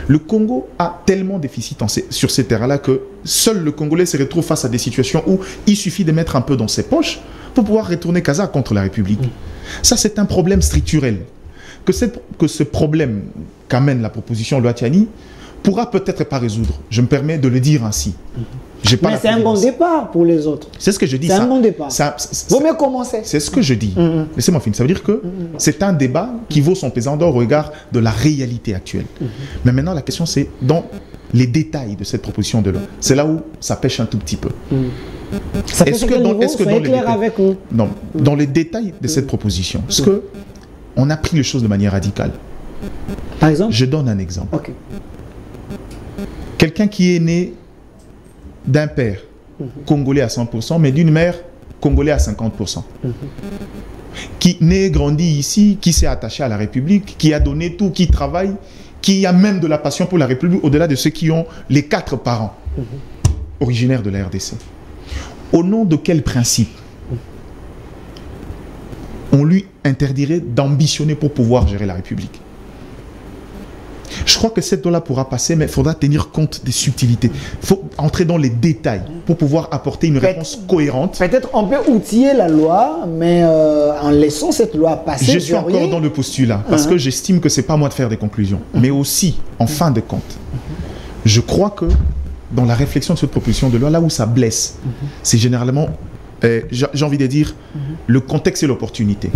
Le Congo a tellement de déficit sur ces terrains-là que seul le Congolais se retrouve face à des situations où il suffit de mettre un peu dans ses poches pour pouvoir retourner Kazakh contre la République. Ça, c'est un problème structurel. Que ce problème qu'amène la proposition loi Tchani pourra peut-être pas résoudre. Je me permets de le dire ainsi. Mais c'est un bon départ pour les autres. C'est ce que je dis. C'est un bon départ. Vaut mieux commencer. C'est ce que je dis. Laissez-moi finir. Ça veut dire que c'est un débat qui vaut son pesant d'or au regard de la réalité actuelle. Mais maintenant, la question, c'est dans les détails de cette proposition de loi. C'est là où ça pêche un tout petit peu. Est-ce que dans les détails, avec nous? Non, dans les détails de cette proposition, est-ce que on a pris les choses de manière radicale? Par exemple? Je donne un exemple. Quelqu'un qui est né d'un père congolais à 100%, mais d'une mère congolais à 50%. Qui naît et grandit ici, qui s'est attaché à la République, qui a donné tout, qui travaille, qui a même de la passion pour la République, au-delà de ceux qui ont les 4 parents originaires de la RDC. Au nom de quel principe on lui interdirait d'ambitionner pour pouvoir gérer la République? Je crois que cette loi-là pourra passer, mais il faudra tenir compte des subtilités. Il faut entrer dans les détails pour pouvoir apporter une réponse cohérente. Peut-être on peut outiller la loi, mais en laissant cette loi passer. Je suis encore dans le postulat, parce que j'estime que ce n'est pas à moi de faire des conclusions. Mais aussi, en fin de compte, je crois que dans la réflexion de cette proposition de loi, là où ça blesse, c'est généralement, j'ai envie de dire, le contexte et l'opportunité.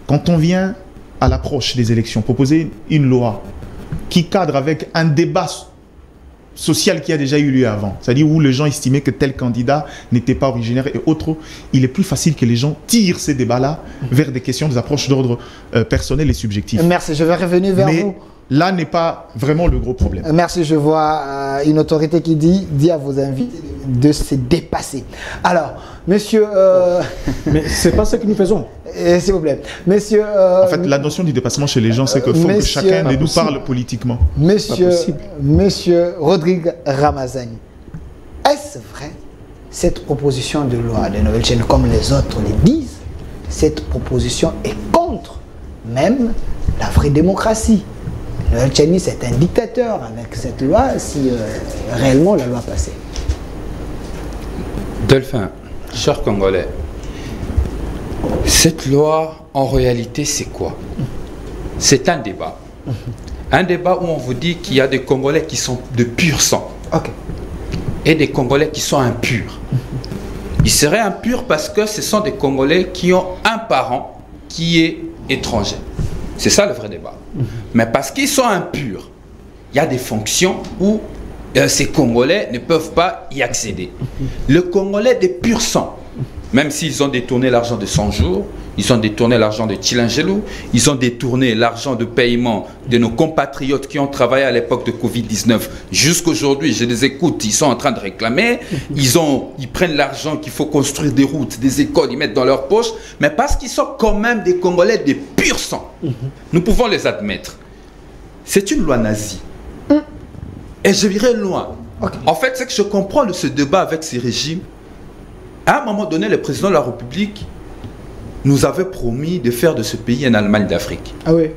Quand on vient à l'approche des élections, proposer une loi qui cadre avec un débat social qui a déjà eu lieu avant, c'est-à-dire où les gens estimaient que tel candidat n'était pas originaire et autres, il est plus facile que les gens tirent ces débats-là vers des questions, des approches d'ordre personnel et subjectif. Merci, je vais revenir vers vous. Là n'est pas vraiment le gros problème. Merci, je vois une autorité qui dit à vos invités de se dépasser. Alors, monsieur... Mais c'est pas ce que nous faisons. S'il vous plaît. Monsieur... en fait, la notion du dépassement chez les gens, c'est qu'il faut que chacun de nous parle politiquement. Monsieur Rodrigue Ramazani, est-ce vrai, cette proposition de loi de Noël Tchani, comme les autres le disent, cette proposition est contre même la vraie démocratie? Noël Tchani, c'est un dictateur avec cette loi, si réellement la loi passait. Delphin, cher Congolais, cette loi, en réalité, c'est quoi? C'est un débat. Un débat où on vous dit qu'il y a des Congolais qui sont de pur sang. Et des Congolais qui sont impurs. Ils seraient impurs parce que ce sont des Congolais qui ont un parent qui est étranger. C'est ça le vrai débat. Mais parce qu'ils sont impurs, il y a des fonctions où ces Congolais ne peuvent pas y accéder. Le Congolais de pur sang, même s'ils ont détourné l'argent de 100 jours, ils ont détourné l'argent de Chilangelou, ils ont détourné l'argent de paiement de nos compatriotes qui ont travaillé à l'époque de Covid-19. Jusqu'aujourd'hui, je les écoute, ils sont en train de réclamer, ils prennent l'argent qu'il faut construire des routes, des écoles, ils mettent dans leur poche, mais parce qu'ils sont quand même des Congolais de pur sang. Nous pouvons les admettre. C'est une loi nazie. Et je dirais loin. En fait, c'est que je comprends ce débat avec ces régimes. À un moment donné, le président de la République nous avait promis de faire de ce pays une Allemagne d'Afrique. Ah oui,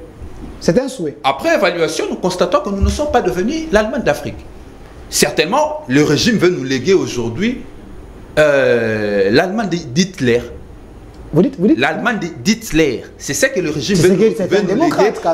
c'est un souhait. Après évaluation, nous constatons que nous ne sommes pas devenus l'Allemagne d'Afrique. Certainement, le régime veut nous léguer aujourd'hui l'Allemagne d'Hitler. Vous dites l'Allemagne d'Hitler. C'est ça que le régime veut nous léguer,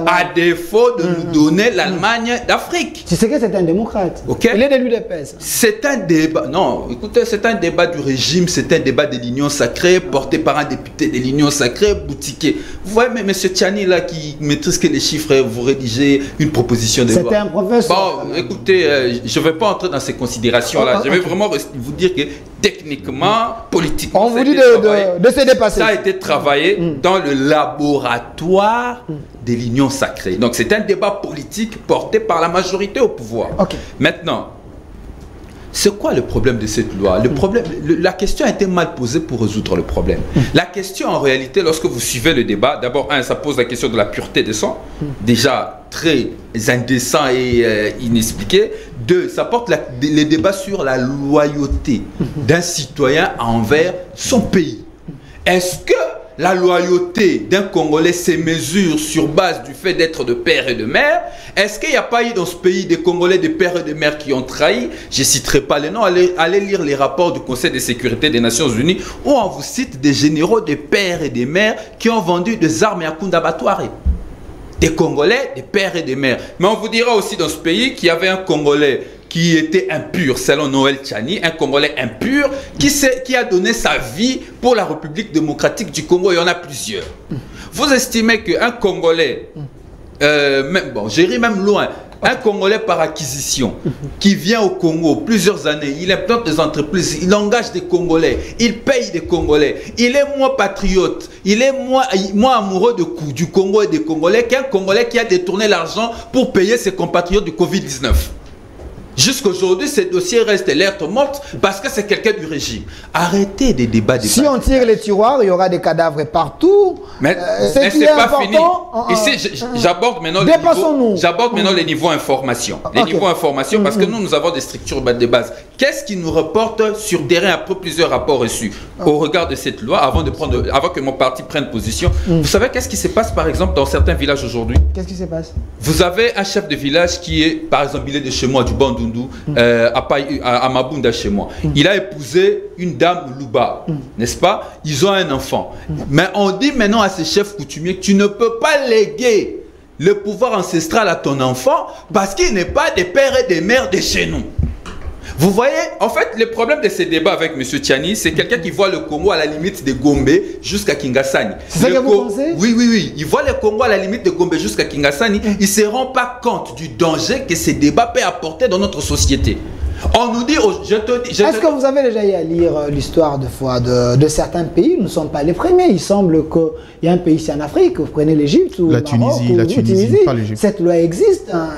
à défaut de nous donner l'Allemagne d'Afrique. Tu sais que c'est un démocrate. Il est de l'UDPS. C'est un débat. Non, écoutez, c'est un débat du régime, c'est un débat de l'Union sacrée, porté par un député de l'Union sacrée, boutiqué. Vous voyez, mais M. Tchani, là, qui maîtrise que les chiffres, vous rédigez une proposition de loi. C'était un professeur. Bon, écoutez, je ne vais pas entrer dans ces considérations-là. Je vais vraiment vous dire que techniquement, politiquement, on vous dit de se dépasser. Ça a été travaillé dans le laboratoire de l'Union sacrée. Donc c'est un débat politique porté par la majorité au pouvoir. Maintenant, c'est quoi le problème de cette loi? La question a été mal posée pour résoudre le problème. La question en réalité, lorsque vous suivez le débat, d'abord, ça pose la question de la pureté des sangs, déjà très indécent et inexpliqué. Deux, ça porte les débats sur la loyauté d'un citoyen envers son pays. Est-ce que la loyauté d'un Congolais se mesure sur base du fait d'être de père et de mère? Est-ce qu'il n'y a pas eu dans ce pays des Congolais de père et de mère qui ont trahi? Je ne citerai pas les noms, allez lire les rapports du Conseil de sécurité des Nations Unies où on vous cite des généraux de pères et de mères qui ont vendu des armes à Kunda Batouare. Des Congolais, des pères et des mères. Mais on vous dira aussi dans ce pays qu'il y avait un Congolais qui était impur, selon Noël Tchani, un Congolais impur, qui a donné sa vie pour la République démocratique du Congo. Il y en a plusieurs. Vous estimez qu'un Congolais, j'irai même loin, un Congolais par acquisition, qui vient au Congo plusieurs années, il implante des entreprises, il engage des Congolais, il paye des Congolais, il est moins patriote, il est moins amoureux du Congo et des Congolais qu'un Congolais qui a détourné l'argent pour payer ses compatriotes du Covid-19. Jusqu'aujourd'hui, ce dossier reste lettre morte parce que c'est quelqu'un du régime. Arrêtez des débats. Si on tire les tiroirs, il y aura des cadavres partout. Mais c'est pas fini. Ici, j'aborde maintenant les niveaux information. Les niveaux information, parce que nous avons des structures de base Qu'est-ce qui nous reporte sur terrain après plusieurs rapports reçus au regard de cette loi avant que mon parti prenne position? Vous savez qu'est-ce qui se passe par exemple dans certains villages aujourd'hui? Qu'est-ce qui se passe? Vous avez un chef de village qui est, par exemple, il est de chez moi, du Bandundu, à Mabunda chez moi. Il a épousé une dame Luba, n'est-ce pas? Ils ont un enfant. Mais on dit maintenant à ces chefs coutumiers que tu ne peux pas léguer le pouvoir ancestral à ton enfant parce qu'il n'est pas des pères et des mères de chez nous. Vous voyez, en fait, le problème de ces débats avec M. Tchani, c'est quelqu'un qui voit le Congo à la limite de Gombe jusqu'à Kingasani. C'est ça que vous pensez? Oui. Il voit le Congo à la limite de Gombe jusqu'à Kingasani. Il ne se rend pas compte du danger que ces débats peuvent apporter dans notre société. On nous dit, est-ce que vous avez déjà eu à lire l'histoire de certains pays? Nous ne sommes pas les premiers. Il semble qu'il y a un pays ici en Afrique, vous prenez l'Égypte ou la le Maroc, Tunisie, la Tunisie, pas l'Égypte. Cette loi existe. Hein,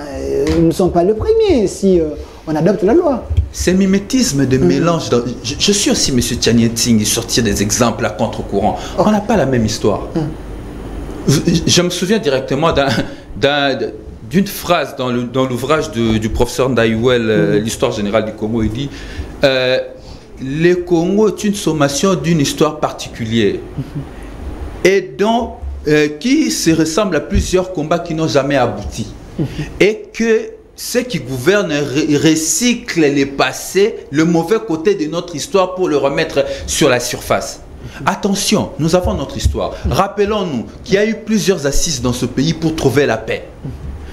nous ne sommes pas les premiers si on adopte la loi. C'est mimétisme de mélange. Je suis aussi M. Tchani Etsing, sortir des exemples à contre-courant. On n'a pas la même histoire. Je me souviens directement d'une phrase dans l'ouvrage du professeur Ndaïwel, l'histoire générale du Congo. Il dit le Congo est une sommation d'une histoire particulière et donc qui se ressemble à plusieurs combats qui n'ont jamais abouti et que ceux qui gouvernent recyclent les passés, le mauvais côté de notre histoire pour le remettre sur la surface. Attention, nous avons notre histoire. Rappelons-nous qu'il y a eu plusieurs assises dans ce pays pour trouver la paix.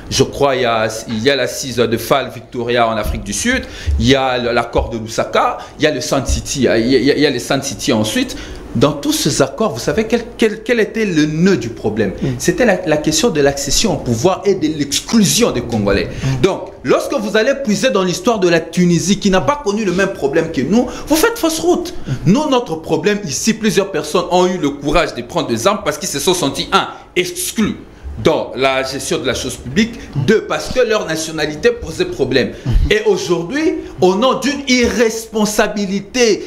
Je crois il y a l'assise de Fall Victoria en Afrique du Sud, il y a l'accord de Lusaka, il y a le Sun City, il y a le Sun City ensuite. Dans tous ces accords, vous savez quel était le nœud du problème? C'était la question de l'accession au pouvoir et de l'exclusion des Congolais. Donc, lorsque vous allez puiser dans l'histoire de la Tunisie, qui n'a pas connu le même problème que nous, vous faites fausse route. Nous, notre problème ici, plusieurs personnes ont eu le courage de prendre des armes parce qu'ils se sont sentis, exclus dans la gestion de la chose publique, deux, parce que leur nationalité posait problème. Et aujourd'hui, au nom d'une irresponsabilité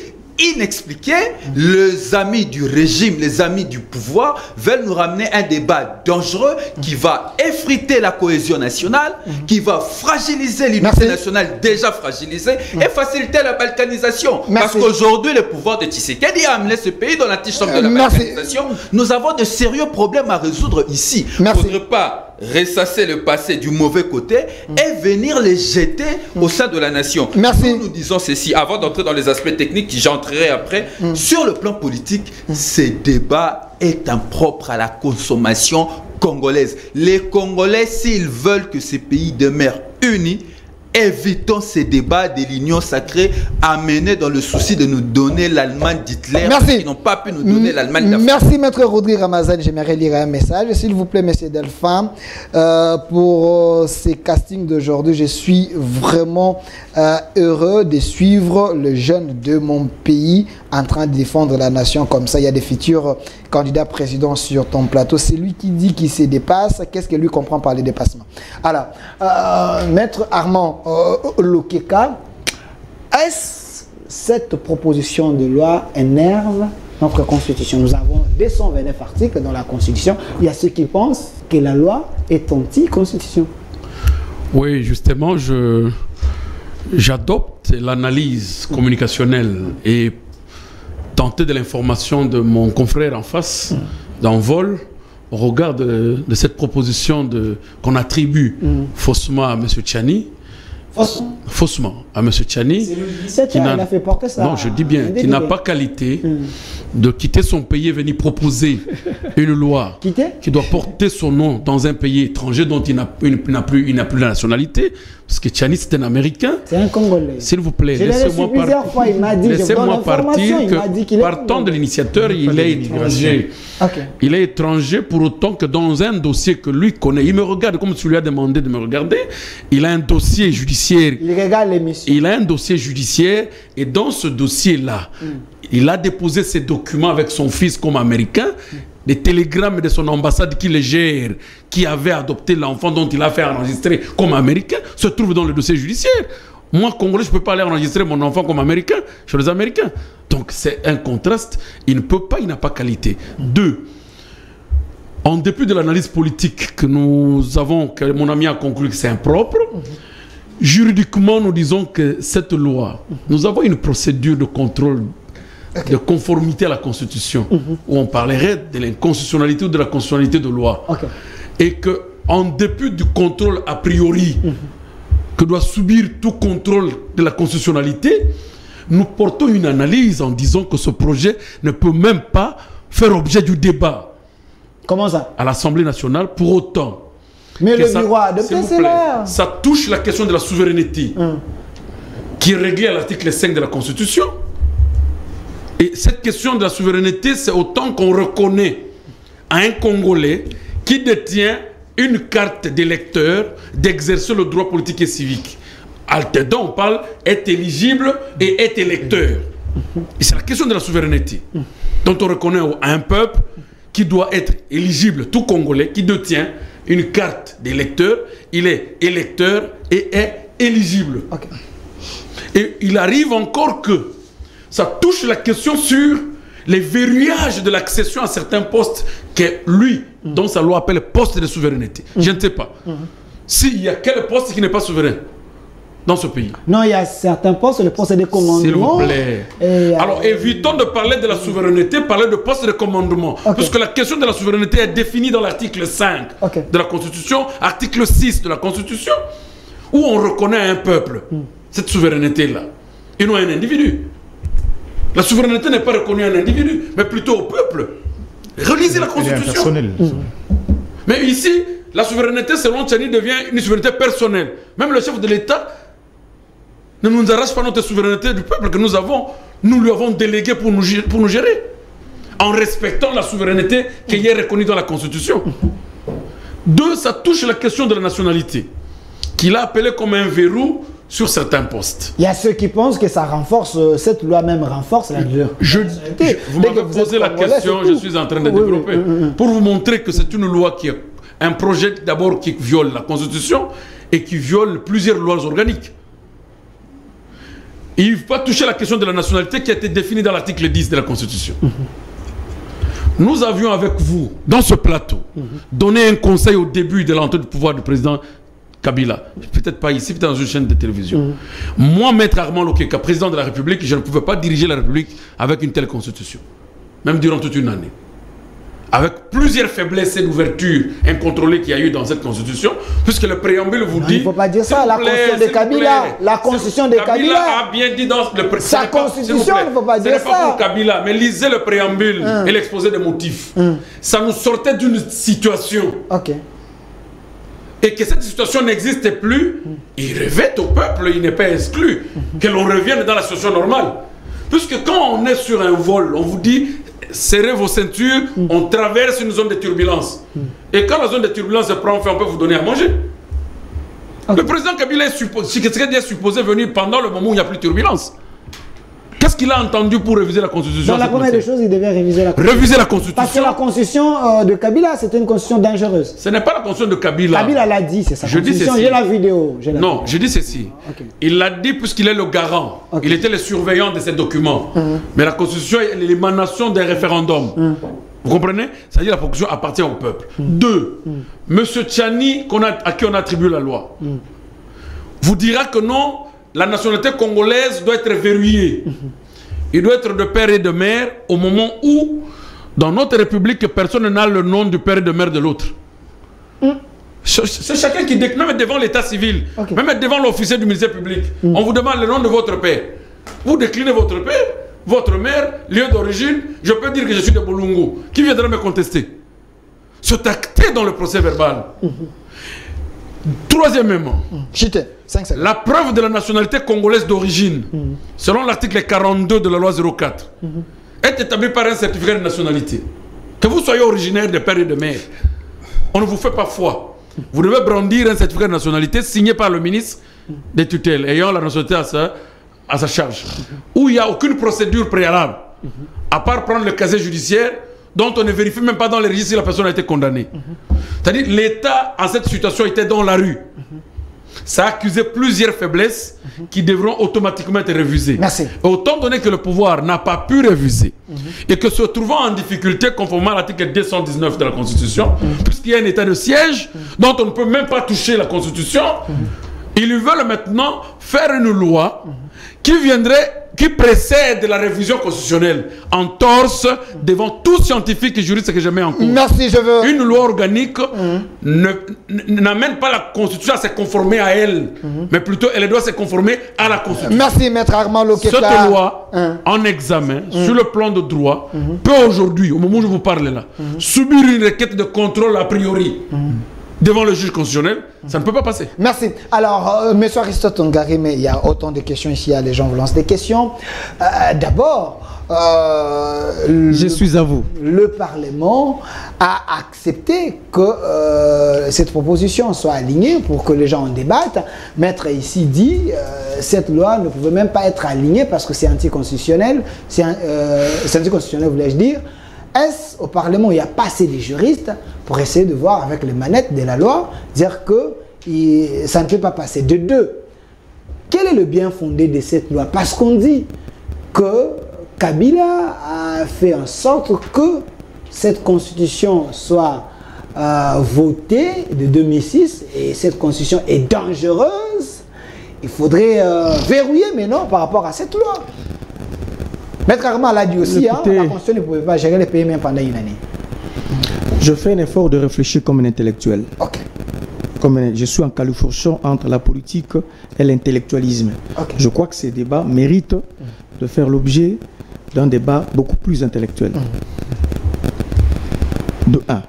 inexpliquée, les amis du régime, les amis du pouvoir veulent nous ramener un débat dangereux qui va effriter la cohésion nationale, qui va fragiliser l'unité nationale déjà fragilisée et faciliter la balkanisation. Parce qu'aujourd'hui, le pouvoir de Tshisekedi a amené ce pays dans l'antichambre de la balkanisation. Nous avons de sérieux problèmes à résoudre ici. Il ne faudrait pas ressasser le passé du mauvais côté et venir les jeter au sein de la nation. Nous disons ceci, avant d'entrer dans les aspects techniques qui j'entrerai après, sur le plan politique, ce débat est impropre à la consommation congolaise. Les Congolais, s'ils veulent que ces pays demeurent unis, évitons ces débats de l'union sacrée amenés dans le souci de nous donner l'Allemagne d'Hitler, qui n'ont pas pu nous donner l'Allemagne d'Afrique. Merci Maître Rodrigue Ramazan, j'aimerais lire un message. S'il vous plaît, Monsieur Delphin, pour ces castings d'aujourd'hui, je suis vraiment heureux de suivre le jeune de mon pays en train de défendre la nation comme ça. Il y a des futurs candidats présidents sur ton plateau. C'est lui qui dit qu'il se dépasse. Qu'est-ce que lui comprend par les dépassements? Alors, Maître Armand Lokeka, est-ce cette proposition de loi énerve notre Constitution? Nous avons 229 articles dans la Constitution. Il y a ceux qui pensent que la loi est anti-Constitution. Oui, justement, j'adopte l'analyse communicationnelle et tenter de l'information de mon confrère en face, d'un vol, au regard de cette proposition qu'on attribue faussement à M. Tchani. Faussement à M. Tchani. C'est le 17 il a fait porter ça. Non, je dis bien, qui n'a pas qualité de quitter son pays et venir proposer une loi qui doit porter son nom dans un pays étranger dont il n'a plus la nationalité. Parce que Tchani, c'est un Américain. C'est un Congolais. S'il vous plaît, laissez-moi partir que partant de l'initiateur, il est étranger. Il est étranger pour autant que dans un dossier que lui connaît, il me regarde comme tu lui as demandé de me regarder, il a un dossier judiciaire. Il regarde l'émission. Il a un dossier judiciaire et dans ce dossier-là, il a déposé ses documents avec son fils comme Américain. Des télégrammes de son ambassade qui les gère, qui avait adopté l'enfant dont il a fait enregistrer comme Américain, se trouve dans le dossier judiciaire. Moi, Congolais, je ne peux pas aller enregistrer mon enfant comme Américain chez les Américains. Donc, c'est un contraste. Il ne peut pas, il n'a pas qualité. Deux, en dépit de l'analyse politique que nous avons, que mon ami a conclu que c'est impropre, Juridiquement, nous disons que cette loi, nous avons une procédure de contrôle de conformité à la Constitution, où on parlerait de l'inconstitutionnalité ou de la constitutionnalité de loi. Et que, en dépit du contrôle a priori que doit subir tout contrôle de la constitutionnalité, nous portons une analyse en disant que ce projet ne peut même pas faire objet du débat. Comment ça? À l'Assemblée nationale, pour autant. Mais le bureau a adopté cela. Ça touche la question de la souveraineté, qui est réglée à l'article 5 de la Constitution. Et cette question de la souveraineté, c'est autant qu'on reconnaît à un Congolais qui détient une carte d'électeur d'exercer le droit politique et civique. Altedon, on parle est éligible et est électeur. Et c'est la question de la souveraineté, dont on reconnaît à un peuple qui doit être éligible, tout Congolais qui détient une carte d'électeur, il est électeur et est éligible. Et il arrive encore que ça touche la question sur les verrouillages de l'accession à certains postes que lui, dans sa loi, appelle poste de souveraineté. Je ne sais pas. S'il y a quel poste qui n'est pas souverain dans ce pays? Non, il y a certains postes, le poste de commandement. S'il vous plaît. Alors, évitons de parler de la souveraineté, parler de poste de commandement. Puisque la question de la souveraineté est définie dans l'article 5 de la Constitution, article 6 de la Constitution, où on reconnaît à un peuple cette souveraineté-là, et non à un individu. La souveraineté n'est pas reconnue à un individu, mais plutôt au peuple. Relisez la Constitution. Mais ici, la souveraineté, selon Tchani, devient une souveraineté personnelle. Même le chef de l'État ne nous arrache pas notre souveraineté du peuple que nous avons. Nous lui avons délégué pour nous gérer. En respectant la souveraineté qui est reconnue dans la Constitution. Deux, ça touche la question de la nationalité, qu'il a appelé comme un verrou sur certains postes. Il y a ceux qui pensent que ça renforce, cette loi même renforce la nationalité. Vous m'avez posé la question, je suis en train de développer. Pour vous montrer que c'est une loi qui est un projet d'abord qui viole la Constitution et qui viole plusieurs lois organiques. Il ne faut pas toucher la question de la nationalité qui a été définie dans l'article 10 de la Constitution. Nous avions avec vous, dans ce plateau, donné un conseil au début de l'entrée du pouvoir du président Kabila. Peut-être pas ici, peut-être dans une chaîne de télévision. Moi, Maître Armand Lokeka, président de la République, je ne pouvais pas diriger la République avec une telle constitution. Même durant toute une année. Avec plusieurs faiblesses et d'ouverture incontrôlées qu'il y a eu dans cette constitution, puisque le préambule vous dit... Il ne faut pas dire ça, la constitution de Kabila. La constitution de Kabila a bien dit dans le préambule. Sa constitution, il ne faut pas dire ça. Ce n'est pas pour Kabila, mais lisez le préambule et l'exposé des motifs. Ça nous sortait d'une situation. Et que cette situation n'existe plus, il revêt au peuple, il n'est pas exclu, que l'on revienne dans la situation normale. Puisque quand on est sur un vol, on vous dit, serrez vos ceintures, on traverse une zone de turbulence. Et quand la zone de turbulence se prend, on peut vous donner à manger. Le président Kabila est supposé venir pendant le moment où il n'y a plus de turbulence. Qu'est-ce qu'il a entendu pour réviser la Constitution? Dans la première des choses, il devait réviser la Constitution. Réviser la Constitution. Parce que la Constitution de Kabila, c'était une Constitution dangereuse. Ce n'est pas la Constitution de Kabila. Kabila l'a dit, c'est sa Constitution. J'ai la vidéo. Non, je dis ceci. Il l'a dit puisqu'il est le garant. Il était le surveillant de ces documents. Mais la Constitution est l'émanation d'un référendum. Vous comprenez? C'est-à-dire la Constitution appartient au peuple. Deux, M. Tchani, à qui on attribue la loi, vous dira que non, la nationalité congolaise doit être verrouillée. Il doit être de père et de mère au moment où, dans notre République, personne n'a le nom du père et de mère de l'autre. C'est chacun qui déclare, même devant l'état civil, même devant l'officier du ministère public. On vous demande le nom de votre père. Vous déclinez votre père, votre mère, lieu d'origine. Je peux dire que je suis de Bolungu. Qui viendra me contester? C'est acté dans le procès verbal. Troisièmement, la preuve de la nationalité congolaise d'origine, selon l'article 42 de la loi 04, est établie par un certificat de nationalité. Que vous soyez originaire de père et de mère, on ne vous fait pas foi. Vous devez brandir un certificat de nationalité signé par le ministre des tutelles ayant la nationalité à sa charge, où il n'y a aucune procédure préalable, à part prendre le casier judiciaire dont on ne vérifie même pas dans les registres si la personne a été condamnée. C'est-à-dire l'État, en cette situation, était dans la rue. Ça a accusé plusieurs faiblesses qui devront automatiquement être révisées. Autant donné que le pouvoir n'a pas pu réviser et que se trouvant en difficulté conformément à l'article 219 de la Constitution, puisqu'il y a un état de siège dont on ne peut même pas toucher la Constitution, Ils veulent maintenant faire une loi qui précède la révision constitutionnelle en torse devant tout scientifique et juriste que je mets en cause. Merci, je veux... Une loi organique n'amène pas la Constitution à se conformer à elle, mais plutôt elle doit se conformer à la Constitution. Merci, Maître Armand Loketa. Cette loi, en examen, sur le plan de droit, peut aujourd'hui, au moment où je vous parle là, subir une requête de contrôle a priori. Devant le juge constitutionnel, ça ne peut pas passer. Merci. Alors, M. Aristote Ngari, mais il y a autant de questions ici, les gens vous lancent des questions. D'abord, je suis à vous. Le Parlement a accepté que cette proposition soit alignée pour que les gens en débattent. Maître ici dit cette loi ne pouvait même pas être alignée parce que c'est anticonstitutionnel. C'est anticonstitutionnel, voulais-je dire. Est-ce au Parlement, il n'y a pas assez de juristes pour essayer de voir avec les manettes de la loi, dire que ça ne peut pas passer. De deux, quel est le bien fondé de cette loi? Parce qu'on dit que Kabila a fait en sorte que cette constitution soit votée de 2006 et cette constitution est dangereuse. Il faudrait verrouiller maintenant par rapport à cette loi. Maître Armand l'a dit aussi, la Constitution ne pouvait pas gérer les pays même pendant une année. Je fais un effort de réfléchir comme un intellectuel. Okay. Je suis en califourchon entre la politique et l'intellectualisme. Okay. Je crois que ces débats méritent de faire l'objet d'un débat beaucoup plus intellectuel. De un,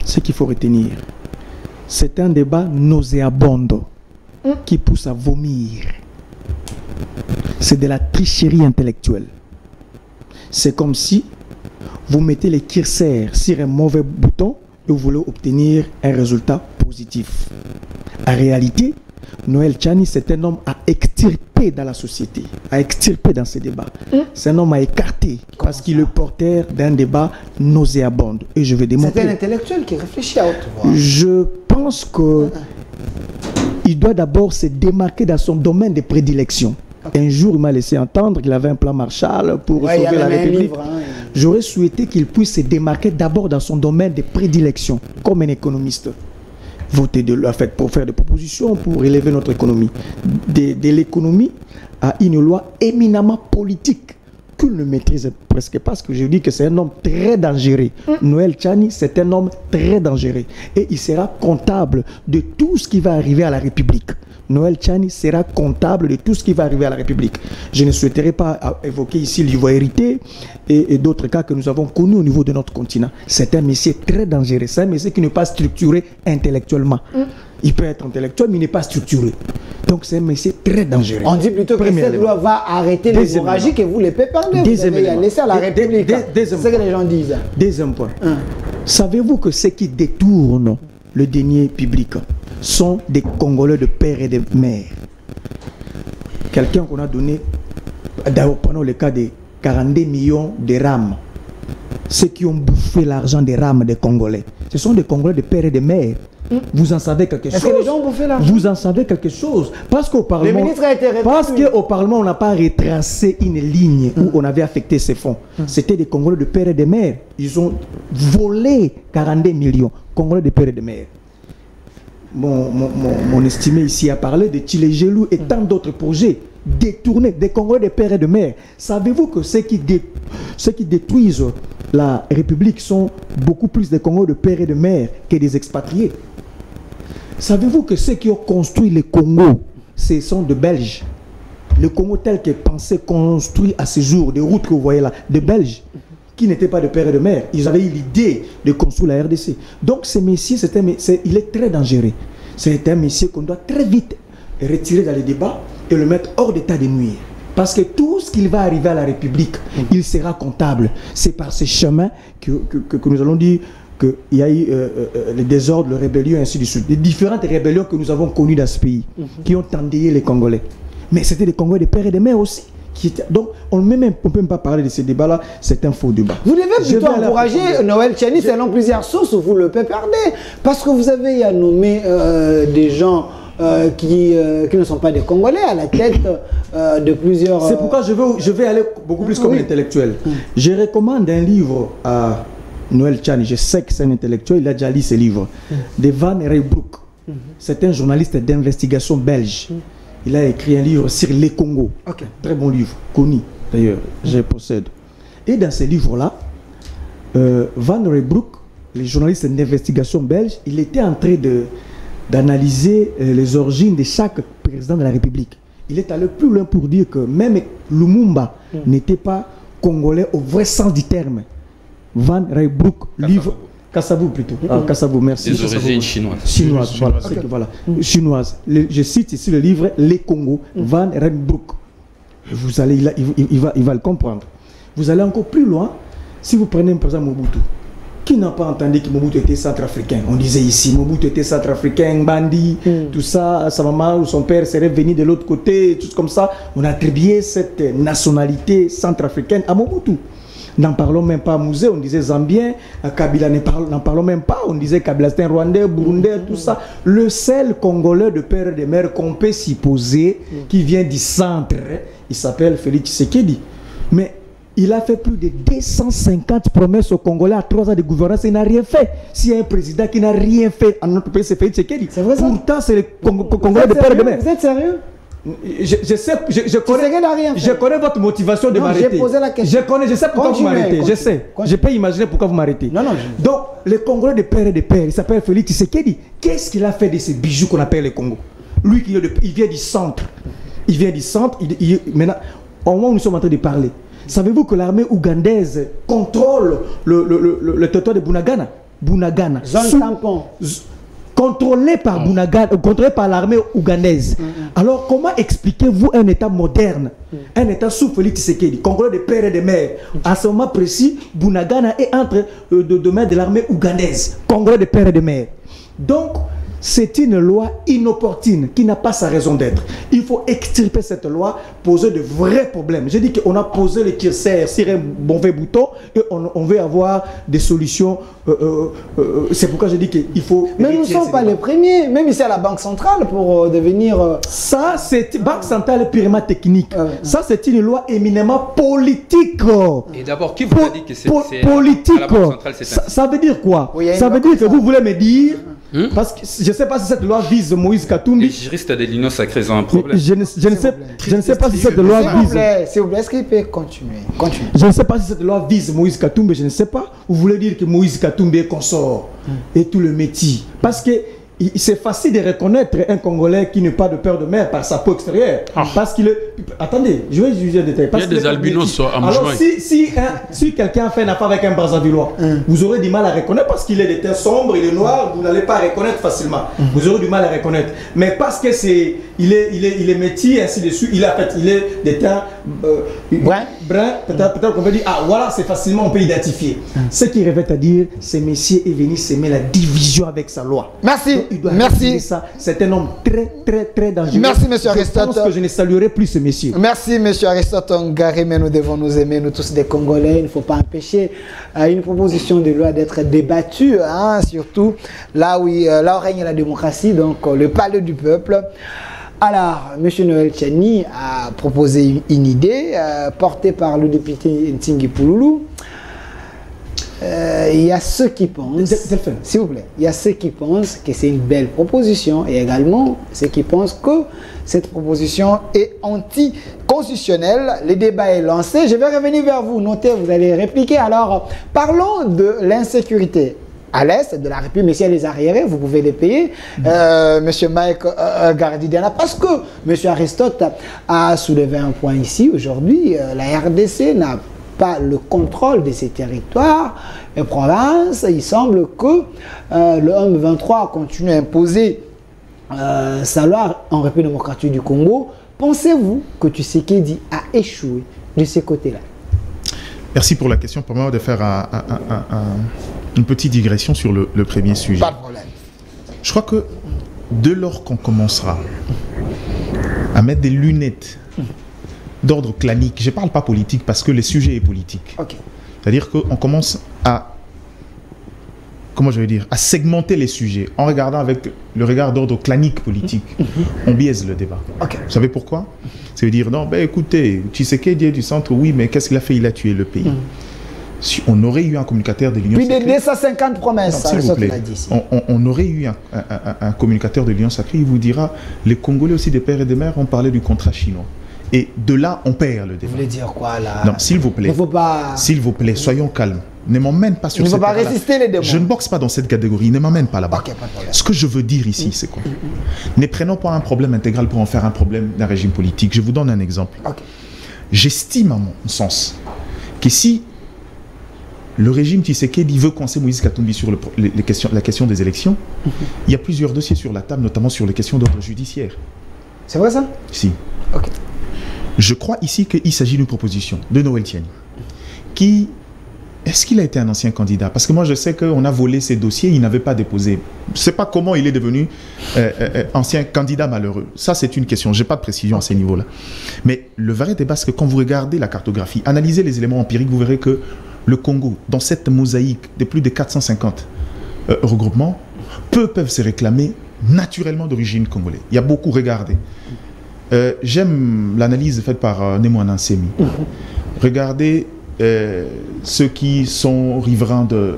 ce qu'il faut retenir, c'est un débat nauséabond qui pousse à vomir. C'est de la tricherie intellectuelle. C'est comme si vous mettez les curseurs sur un mauvais bouton et vous voulez obtenir un résultat positif. En réalité, Noël Tchani, c'est un homme à extirper dans la société, à extirper dans ces débats. C'est un homme à écarter parce qu'il est porteur d'un débat nauséabond. Et je vais démontrer. C'est un intellectuel qui réfléchit à haute voix. Je pense qu'il doit d'abord se démarquer dans son domaine de prédilection. Un jour, il m'a laissé entendre qu'il avait un plan Marshall pour sauver la République. J'aurais souhaité qu'il puisse se démarquer d'abord dans son domaine de prédilection, comme un économiste. Voter pour faire des propositions pour élever notre économie. De l'économie à une loi éminemment politique qu'il ne maîtrise presque pas, parce que je dis que c'est un homme très dangereux. Noël Tchani, c'est un homme très dangereux. Et il sera comptable de tout ce qui va arriver à la République. Noël Tchani sera comptable de tout ce qui va arriver à la République. Je ne souhaiterais pas évoquer ici l'ivoirité et d'autres cas que nous avons connus au niveau de notre continent. C'est un monsieur très dangereux. C'est un monsieur qui n'est pas structuré intellectuellement. Il peut être intellectuel, mais il n'est pas structuré. Donc c'est un monsieur très dangereux. On dit plutôt que cette loi va arrêter l'hémorragie que vous les perdre. Vous allez laisser à la République. C'est ce que les gens disent. Deuxième point. Savez-vous que ceux qui détournent le denier public sont des Congolais de père et de mère? Quelqu'un qu'on a donné, pendant le cas de 42 millions de rames, ceux qui ont bouffé l'argent des rames des Congolais, ce sont des Congolais de père et de mère. Vous en savez quelque chose? Est-ce que les gens ont bouffé l'argent? Vous en savez quelque chose? Parce qu'au Parlement, Parlement, on n'a pas retracé une ligne où on avait affecté ces fonds. C'était des Congolais de père et de mère. Ils ont volé 42 millions. Congolais de père et de mère. Mon estimé ici a parlé de Tchilégelou et tant d'autres projets détournés des Congolais de père et de mère. Savez-vous que ceux qui détruisent la République sont beaucoup plus des Congolais de père et de mère que des expatriés? Savez-vous que ceux qui ont construit le Congo, ce sont des Belges? Le Congo tel que pensé construit à ce jour, des routes que vous voyez là, des Belges qui n'étaient pas de père et de mère. Ils avaient eu l'idée de construire la RDC. Donc ce monsieur, il est très dangereux. C'est un monsieur qu'on doit très vite retirer dans les débats et le mettre hors d'état de nuire. Parce que tout ce qui va arriver à la République, il sera comptable. C'est par ce chemin que nous allons dire qu'il y a eu les désordres, les rébellions, et ainsi de suite. Les différentes rébellions que nous avons connues dans ce pays, qui ont endeuillé les Congolais. Mais c'était des Congolais de père et de mère aussi. Donc, on ne peut même pas parler de ces débats-là, c'est un faux débat. Vous devez plutôt encourager Noël Tchani selon plusieurs sources, vous le perdez. Parce que vous avez nommé des gens qui ne sont pas des Congolais à la tête de plusieurs... C'est pourquoi je vais aller beaucoup plus comme un intellectuel. Je recommande un livre à Noël Tchani, je sais que c'est un intellectuel, il a déjà lu ce livre, de Van Reybrouck. C'est un journaliste d'investigation belge. Il a écrit un livre sur les Congo. Très bon livre, connu d'ailleurs, je possède. Et dans ce livre-là, Van Reybrouck, le journaliste d'investigation belge, il était en train d'analyser les origines de chaque président de la République. Il est allé plus loin pour dire que même Lumumba n'était pas congolais au vrai sens du terme. Van Reybrouck, livre... Kassabou plutôt. Kassabou, merci. Des origines chinoises. Chinoises, voilà. Voilà. Chinoises. Je cite ici le livre Les Congo, Van Reybrouck. Vous allez, il va le comprendre. Vous allez encore plus loin si vous prenez par exemple Mobutu. Qui n'a pas entendu que Mobutu était centrafricain? On disait ici, Mobutu était centrafricain, bandit, tout ça, sa maman ou son père serait venu de l'autre côté, tout comme ça. On attribuait cette nationalité centrafricaine à Mobutu. N'en parlons même pas à Mouzé, on disait Zambien, à Kabila, n'en parlons même pas, on disait Kabila c'était un Rwandais, Burundais, tout ça. Le seul Congolais de père et de mère qu'on peut s'y poser, qui vient du centre, il s'appelle Félix Tshisekedi. Mais il a fait plus de 250 promesses aux Congolais à 3 ans de gouvernance et il n'a rien fait. S'il y a un président qui n'a rien fait en notre pays, c'est Félix Tshisekedi. C'est vrai ça? Pourtant, c'est le Congolais de père et de mère. Vous êtes sérieux? Je connais votre motivation de m'arrêter. J'ai posé la question. Je sais pourquoi vous m'arrêtez. Je sais. Je peux imaginer pourquoi vous m'arrêtez. Donc, le Congolais de père et de père, il s'appelle Félix Tshisekedi. Qu'est-ce qu'il a fait de ces bijoux qu'on appelle le Congo? Lui, il vient du centre. Il vient du centre. Maintenant, au moment où nous sommes en train de parler, savez-vous que l'armée ougandaise contrôle le territoire de Bunagana? Zone tampon. Contrôlé par Bunagana, contrôlé par l'armée ougandaise. Alors, comment expliquez-vous un État moderne, un État sous Félix Tshisekedi, Congolais de père et de mère? À ce moment précis, Bunagana est entre de main de l'armée ougandaise, Congolais de père et de mère. Donc, c'est une loi inopportune qui n'a pas sa raison d'être. Il faut extirper cette loi, poser de vrais problèmes. J'ai dit qu'on a posé le curseur sur un mauvais bouton et on veut avoir des solutions. C'est pourquoi j'ai dit qu'il faut... Mais nous ne sommes pas les premiers, même ici à la Banque centrale, pour devenir... Ça, c'est Banque centrale purement technique. Ça, c'est une loi éminemment politique. Et d'abord, qui vous a dit que c'est politique? à la Banque centrale, ça veut dire quoi? Oui, ça veut dire que vous voulez me dire... Parce que je ne sais pas si cette loi vise Moïse Katumbi. Les juristes de l'Union sacrée ont un problème. Je ne sais pas si cette loi vise... S'il vous plaît, est-ce qu'il peut continuer? Je ne sais pas si cette loi vise Moïse Katumbi, je ne sais pas. Vous voulez dire que Moïse Katumbi est consort et tout le métier. Parce que c'est facile de reconnaître un Congolais qui n'est pas de père de mère par sa peau extérieure. Parce qu'il est... Attendez, je vais juger le détail. Il y a des albinos à Mouchouin. Alors, si quelqu'un fait une affaire avec un Brazzavillois, vous aurez du mal à reconnaître parce qu'il est de teint sombre, il est noir, vous n'allez pas reconnaître facilement. Vous aurez du mal à reconnaître. Mais parce que il est métier, ainsi de suite, il est de teint brun, peut-être qu'on peut dire, ah voilà, c'est facilement, on peut identifier. Ce qui revient à dire, ce monsieur est venu s'aimer la division avec sa loi. Merci. Merci. C'est un homme très dangereux. Merci, monsieur Aristote. Je pense que je ne saluerai plus ce monsieur. Merci, monsieur Aristote Ngaré, mais nous devons nous aimer, nous tous des Congolais. Il ne faut pas empêcher une proposition de loi d'être débattue, hein, surtout là où règne la démocratie, donc le palais du peuple. Alors, M. Noël Tchani a proposé une idée portée par le député Ntingi Pouloulou. Il y a ceux qui pensent, s'il vous plaît, il y a ceux qui pensent que c'est une belle proposition et également ceux qui pensent que cette proposition est anticonstitutionnelle. Le débat est lancé. Je vais revenir vers vous. Notez, vous allez répliquer. Alors, parlons de l'insécurité à l'est de la République, mais si elle est arriérée, vous pouvez les payer. Monsieur Mike Gardidiana, parce que Monsieur Aristote a soulevé un point ici aujourd'hui, la RDC n'a pas le contrôle de ces territoires et provinces. Il semble que le M23 continue à imposer sa loi en République démocratique du Congo. Pensez-vous que Tshisekedi a échoué de ces côtés-là? Merci pour la question. Permettez-moi de faire une petite digression sur le premier sujet. Pas de problème. Je crois que dès lors qu'on commencera à mettre des lunettes d'ordre clanique, je ne parle pas politique parce que le sujet est politique. Okay. C'est-à-dire qu'on commence à, comment je vais dire, à segmenter les sujets en regardant avec le regard d'ordre clanique politique. On biaise le débat. Okay. Vous savez pourquoi? Ça veut dire, non, ben écoutez, Tshisekedi est du centre, oui, mais qu'est-ce qu'il a fait? Il a tué le pays. Si on aurait eu un communicateur de l'Union Puis sacrée... des 250 promesses, S'il vous plaît, on aurait eu un communicateur de l'Union sacrée, il vous dira, les Congolais aussi des pères et des mères ont parlé du contrat chinois. Et de là, on perd le débat. Vous voulez dire quoi là? Non, s'il vous plaît. Il faut pas... S'il vous plaît, soyons calmes. Ne m'emmène pas sur Il ne cette faut pas terre-là. résister les démons. Je ne boxe pas dans cette catégorie, ne m'emmène pas là-bas. Ok, pas de problème. Ce que je veux dire ici, c'est quoi? Ne prenons pas un problème intégral pour en faire un problème d'un régime politique. Je vous donne un exemple. Ok. J'estime, à mon sens, que si le régime Tshisekedi veut coincer Moïse Katumbi sur la question des élections, il y a plusieurs dossiers sur la table, notamment sur les questions d'ordre judiciaire. C'est vrai ça? Si. Ok. Je crois ici qu'il s'agit d'une proposition de Noël Tiani. Qui... Est-ce qu'il a été un ancien candidat? Parce que moi, je sais qu'on a volé ses dossiers, il n'avait pas déposé. Je ne sais pas comment il est devenu ancien candidat malheureux. Ça, c'est une question. Je n'ai pas de précision à ce niveau-là. Mais le vrai débat, c'est que quand vous regardez la cartographie, analysez les éléments empiriques, vous verrez que le Congo, dans cette mosaïque de plus de 450 regroupements, peu peuvent se réclamer naturellement d'origine congolaise. Il y a beaucoup regardé. J'aime l'analyse faite par Nemo Anansemi. Regardez ceux qui sont riverains de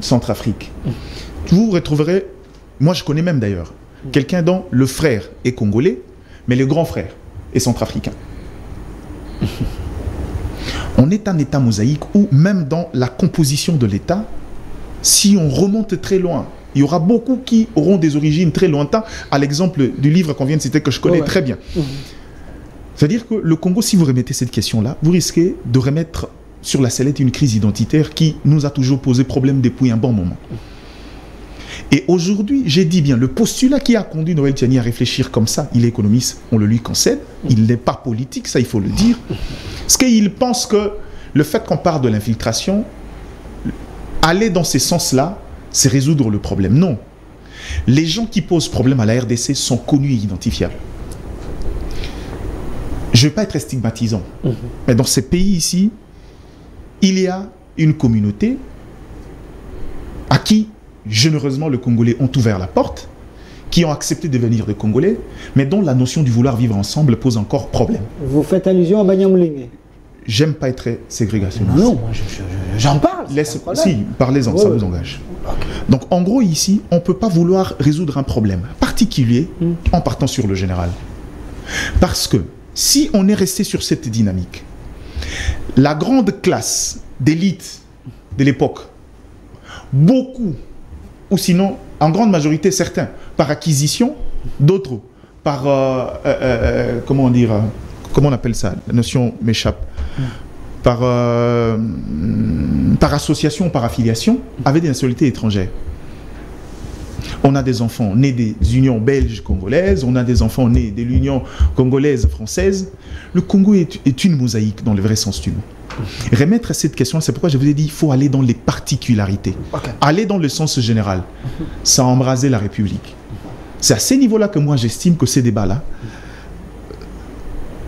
Centrafrique. Vous retrouverez, moi je connais même d'ailleurs, quelqu'un dont le frère est congolais, mais le grand frère est centrafricain. On est un État mosaïque où même dans la composition de l'État, si on remonte très loin, il y aura beaucoup qui auront des origines très lointaines, à l'exemple du livre qu'on vient de citer que je connais très bien. C'est-à-dire que le Congo, si vous remettez cette question-là, vous risquez de remettre sur la sellette une crise identitaire qui nous a toujours posé problème depuis un bon moment. Et aujourd'hui, j'ai dit bien, le postulat qui a conduit Noël Tiani à réfléchir comme ça, il est économiste, on le lui concède, il n'est pas politique, ça il faut le dire, parce qu'il pense que le fait qu'on parle de l'infiltration, aller dans ces sens-là, c'est résoudre le problème. Non. Les gens qui posent problème à la RDC sont connus et identifiables. Je ne vais pas être stigmatisant, mais dans ces pays ici, il y a une communauté à qui, généreusement, les Congolais ont ouvert la porte, qui ont accepté de devenir des Congolais, mais dont la notion du vouloir vivre ensemble pose encore problème. Vous faites allusion à Banyamulenge? J'aime pas être ségrégationniste. Non, moi j'en parle. Si, parlez-en, ça vous engage. Okay. Donc en gros ici, on ne peut pas vouloir résoudre un problème particulier en partant sur le général. Parce que si on est resté sur cette dynamique, la grande classe d'élite de l'époque, beaucoup, ou sinon en grande majorité certains, par acquisition, d'autres par, comment dire, comment on appelle ça, la notion m'échappe, par association, par affiliation, avaient des nationalités étrangères. On a des enfants nés des unions belges congolaises, on a des enfants nés de l'union congolaise française. Le Congo est une mosaïque dans le vrai sens du mot. Remettre à cette question, c'est pourquoi je vous ai dit il faut aller dans les particularités. Aller dans le sens général, ça a embrasé la République. C'est à ce niveau-là que moi j'estime que ces débats-là,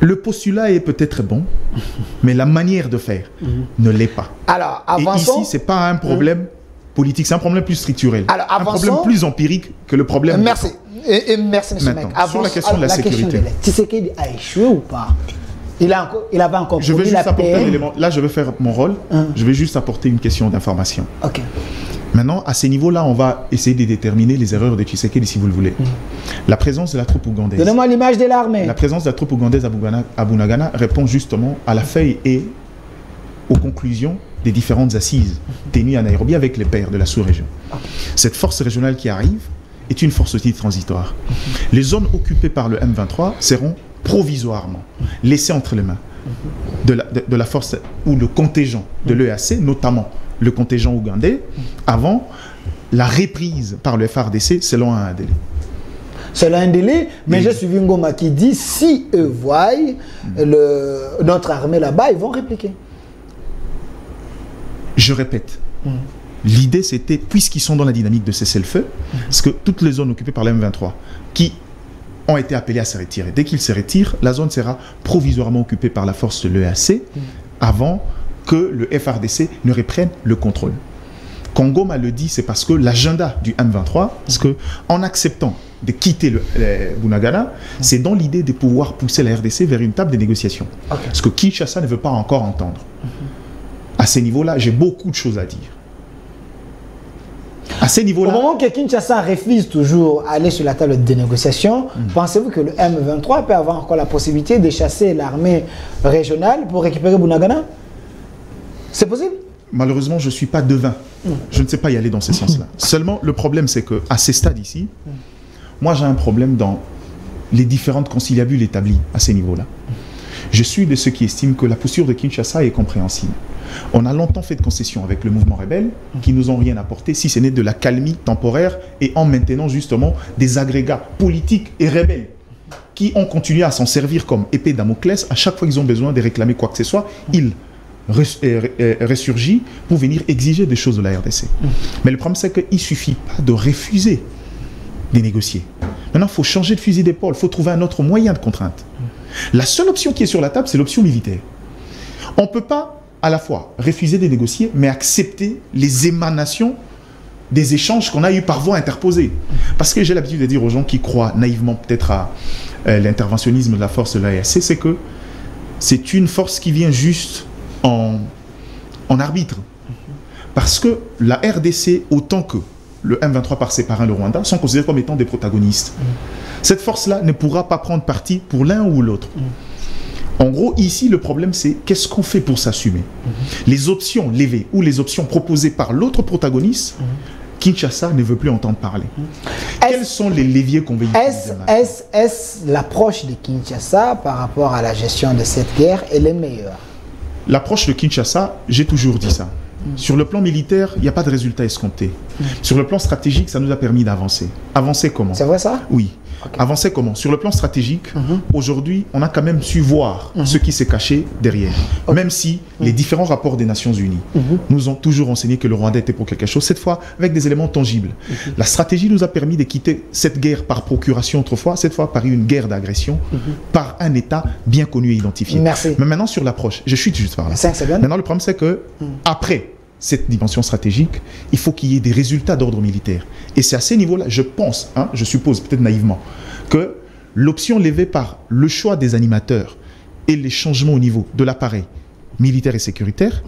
le postulat est peut-être bon, mais la manière de faire ne l'est pas. Alors, avançons. Et ici, ce n'est pas un problème politique, c'est un problème plus structurel. Alors, un problème plus empirique que le problème... Merci. Et merci, M. Mec. Sur la question de la sécurité. Tshisekedi a échoué ou pas? Il avait encore je vais juste apporter un élément. Là, je vais faire mon rôle. Je vais juste apporter une question d'information. Ok. Maintenant, à ces niveaux-là, on va essayer de déterminer les erreurs de Tshisekedi, si vous le voulez. La présence de la troupe ougandaise. Donnez-moi l'image de l'armée. La présence de la troupe ougandaise à Bunagana répond justement à la feuille et aux conclusions des différentes assises tenues à Nairobi avec les pairs de la sous-région. Cette force régionale qui arrive est une force aussi transitoire. Les zones occupées par le M23 seront provisoirement laissées entre les mains de la force ou le contingent de l'EAC, notamment le contingent ougandais, avant la reprise par le FARDC selon un délai. Selon un délai, mais j'ai suivi Ngoma qui dit si eux voient notre armée là-bas, ils vont répliquer. Je répète, l'idée c'était, puisqu'ils sont dans la dynamique de cessez-le-feu, parce que toutes les zones occupées par le M23 qui ont été appelées à se retirer, dès qu'ils se retirent, la zone sera provisoirement occupée par la force de l'EAC avant que le FARDC ne reprenne le contrôle. Quand Ngoma le dit, c'est parce que l'agenda du M23, parce que en acceptant de quitter le Bunagana, c'est dans l'idée de pouvoir pousser la RDC vers une table de négociation. Parce que Kinshasa ne veut pas encore entendre. À ces niveaux-là, j'ai beaucoup de choses à dire. À ces niveaux-là... Au moment que Kinshasa refuse toujours à aller sur la table de négociation, pensez-vous que le M23 peut avoir encore la possibilité de chasser l'armée régionale pour récupérer Bunagana? C'est possible? Malheureusement, je ne suis pas devin. Je ne sais pas y aller dans ce sens-là. Seulement, le problème, c'est qu'à ces stades ici, moi, j'ai un problème dans les différentes conciliabules établies à ces niveaux-là. Je suis de ceux qui estiment que la posture de Kinshasa est compréhensible. On a longtemps fait de concessions avec le mouvement rebelle qui nous ont rien apporté, si ce n'est de la calmie temporaire et en maintenant justement des agrégats politiques et rebelles qui ont continué à s'en servir comme épée Damoclès. À chaque fois qu'ils ont besoin de réclamer quoi que ce soit, ils ressurgissent pour venir exiger des choses de la RDC. Mais le problème, c'est qu'il ne suffit pas de refuser de négocier. Maintenant, il faut changer de fusil d'épaule, il faut trouver un autre moyen de contrainte. La seule option qui est sur la table, c'est l'option militaire. On ne peut pas à la fois refuser de négocier, mais accepter les émanations des échanges qu'on a eu par voie interposée. Parce que j'ai l'habitude de dire aux gens qui croient naïvement peut-être à l'interventionnisme de la force de l'AESC, c'est que c'est une force qui vient juste en arbitre. Parce que la RDC, autant que le M23 par ses parrains, le Rwanda, sont considérés comme étant des protagonistes. Cette force-là ne pourra pas prendre parti pour l'un ou l'autre. En gros, ici, le problème, c'est qu'est-ce qu'on fait pour s'assumer. Les options levées ou les options proposées par l'autre protagoniste, Kinshasa ne veut plus entendre parler. Quels sont les leviers qu'on veut utiliser? Est-ce l'approche de Kinshasa par rapport à la gestion de cette guerre est la meilleure? L'approche de Kinshasa, j'ai toujours dit ça. Sur le plan militaire, il n'y a pas de résultat escompté. Sur le plan stratégique, ça nous a permis d'avancer. Avancer comment? C'est vrai ça? Oui. Okay. Avancer comment? Sur le plan stratégique, aujourd'hui, on a quand même su voir ce qui s'est caché derrière. Même si les différents rapports des Nations Unies nous ont toujours enseigné que le Rwanda était pour quelque chose, cette fois avec des éléments tangibles. La stratégie nous a permis de quitter cette guerre par procuration autrefois, cette fois par une guerre d'agression, par un État bien connu et identifié. Merci. Mais maintenant, sur l'approche, je suis juste par là. Maintenant, le problème, c'est que après cette dimension stratégique, il faut qu'il y ait des résultats d'ordre militaire. Et c'est à ces niveaux-là, je pense, je suppose peut-être naïvement, que l'option levée par le choix des animateurs et les changements au niveau de l'appareil militaire et sécuritaire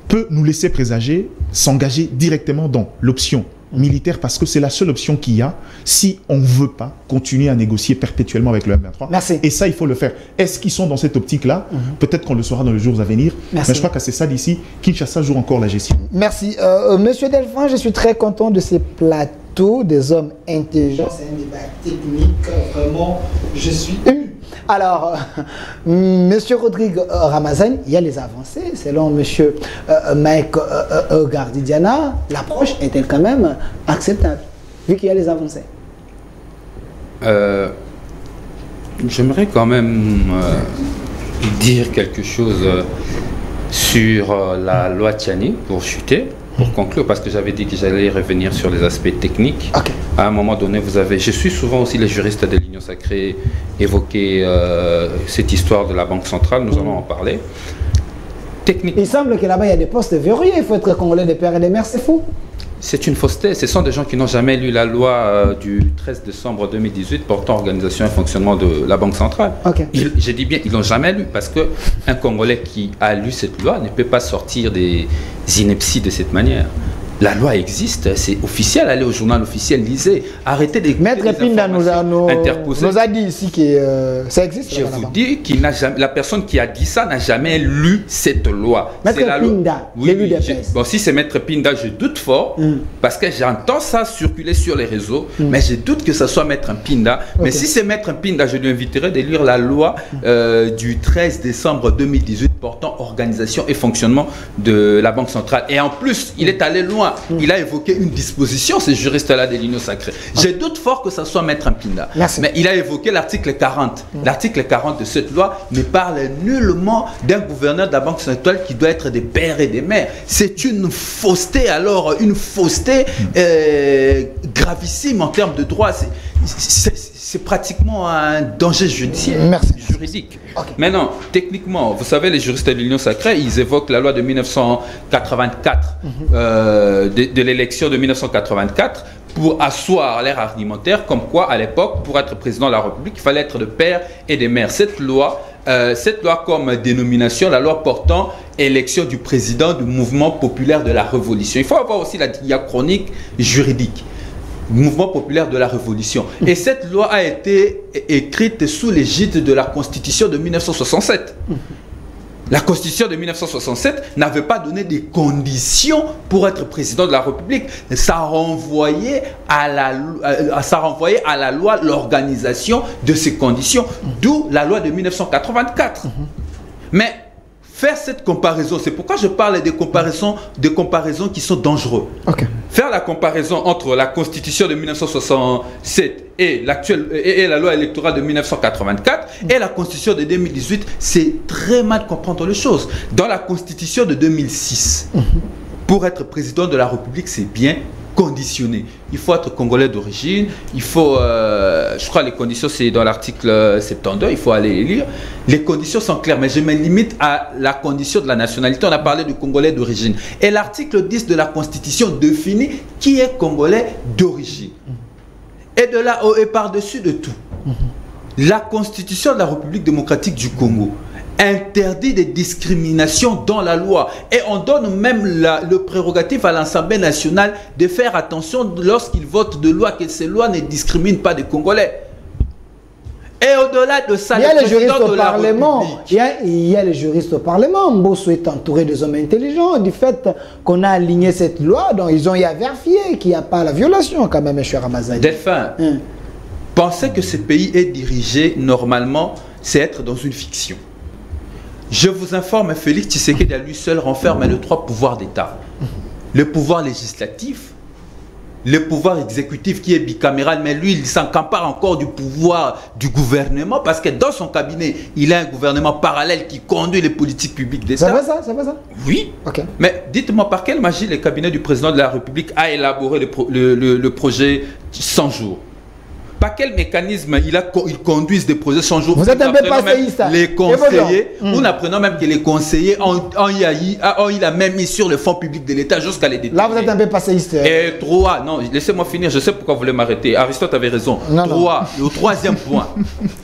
peut nous laisser présager, s'engager directement dans l'option militaire parce que c'est la seule option qu'il y a si on ne veut pas continuer à négocier perpétuellement avec le M23. Merci. Et ça, il faut le faire. Est-ce qu'ils sont dans cette optique-là? Peut-être qu'on le saura dans les jours à venir. Merci. Mais je crois qu'à ce stade ici, Kinshasa joue encore la gestion. Merci. Monsieur Delphin, je suis très content de ces plateaux, des hommes intelligents. C'est un débat technique. Vraiment, je suis ému. Alors, monsieur Rodrigue Ramazani, il y a les avancées. Selon monsieur Mike Gardidiana, l'approche est-elle quand même acceptable, vu qu'il y a les avancées? J'aimerais quand même dire quelque chose sur la loi Tchani pour chuter. Pour conclure, parce que j'avais dit que j'allais revenir sur les aspects techniques. Okay. À un moment donné, je suis souvent aussi les juristes de l'Union Sacrée évoquer cette histoire de la Banque Centrale, nous allons en parler. Techniquement, il semble que là-bas, il y a des postes verrouillés, il faut être congolais des pères et des mères, c'est fou. C'est une fausseté. Ce sont des gens qui n'ont jamais lu la loi du 13 décembre 2018 portant organisation et fonctionnement de la Banque centrale. Okay. J'ai dit bien, ils l'ont jamais lu parce qu'un Congolais qui a lu cette loi ne peut pas sortir des inepties de cette manière. La loi existe, c'est officiel, allez au journal officiel, lisez, arrêtez d'écouter Maître Pinda nous a dit ici que ça existe. Je vous dis que la personne qui a dit ça n'a jamais lu cette loi. Maître Pinda, oui, bon, si c'est Maître Pinda, je doute fort, parce que j'entends ça circuler sur les réseaux, mais je doute que ce soit Maître Pinda. Mais si c'est Maître Pinda, je lui inviterai de lire la loi du 13 décembre 2018 portant organisation et fonctionnement de la Banque centrale. Et en plus, il est allé loin. Il a évoqué une disposition, ce juriste-là de l'Union sacrée. Je doute fort que ce soit Maître Pinda. Merci. Mais il a évoqué l'article 40. L'article 40 de cette loi ne parle nullement d'un gouverneur de la Banque centrale qui doit être des pères et des mères. C'est une fausseté, alors une fausseté gravissime en termes de droit. C'est pratiquement un danger judiciaire, juridique. Okay. Maintenant, techniquement, vous savez, les juristes de l'Union sacrée, ils évoquent la loi de 1984, de l'élection de 1984, pour asseoir l'ère argumentaire, comme quoi, à l'époque, pour être président de la République, il fallait être de père et de mère. Cette loi comme dénomination, la loi portant élection du président du mouvement populaire de la Révolution. Il faut avoir aussi la diachronique juridique. Mouvement populaire de la Révolution. Et cette loi a été écrite sous l'égide de la Constitution de 1967. La Constitution de 1967 n'avait pas donné des conditions pour être président de la République. Ça renvoyait à la loi l'organisation de ces conditions, d'où la loi de 1984. Mais faire cette comparaison, c'est pourquoi je parle des comparaisons qui sont dangereuses. Okay. Faire la comparaison entre la Constitution de 1967 et la loi électorale de 1984 et la Constitution de 2018, c'est très mal comprendre les choses. Dans la Constitution de 2006, pour être président de la République, c'est bien conditionné. Il faut être congolais d'origine, il faut, je crois les conditions c'est dans l'article 72, il faut aller les lire. Les conditions sont claires, mais je me limite à la condition de la nationalité. On a parlé du congolais d'origine. Et l'article 10 de la Constitution définit qui est congolais d'origine. Et de là, et par-dessus de tout, la Constitution de la République démocratique du Congo interdit des discriminations dans la loi. Et on donne même le prérogatif à l'Assemblée nationale de faire attention lorsqu'ils votent de loi que ces lois ne discriminent pas des Congolais. Et au-delà de ça, il y a les juristes au Parlement. Il y a les juristes au Parlement. Mbosso est entouré des hommes intelligents. Du fait qu'on a aligné cette loi, donc ils ont y à vérifier qu'il n'y a pas la violation quand même, M. Ramazani. Delphin, penser que ce pays est dirigé normalement, c'est être dans une fiction. Je vous informe, Félix Tshisekedi à lui seul renferme les 3 pouvoirs d'État. Le pouvoir législatif, le pouvoir exécutif qui est bicaméral, mais lui, il s'encapare encore du pouvoir du gouvernement parce que dans son cabinet, il a un gouvernement parallèle qui conduit les politiques publiques d'État. C'est vrai ça? C'est vrai ça? Oui. Okay. Mais dites-moi, par quelle magie le cabinet du président de la République a élaboré le projet 100 jours? Par quel mécanisme ils conduisent des projets 100 jours? Vous êtes un peu passéiste. Les conseillers, nous apprenons même que les conseillers ont eu la même mise sur le fonds public de l'État jusqu'à les détourner. Là, vous êtes un peu passéiste. Et 3, non, laissez-moi finir, je sais pourquoi vous voulez m'arrêter. Aristote avait raison. 3, le troisième point.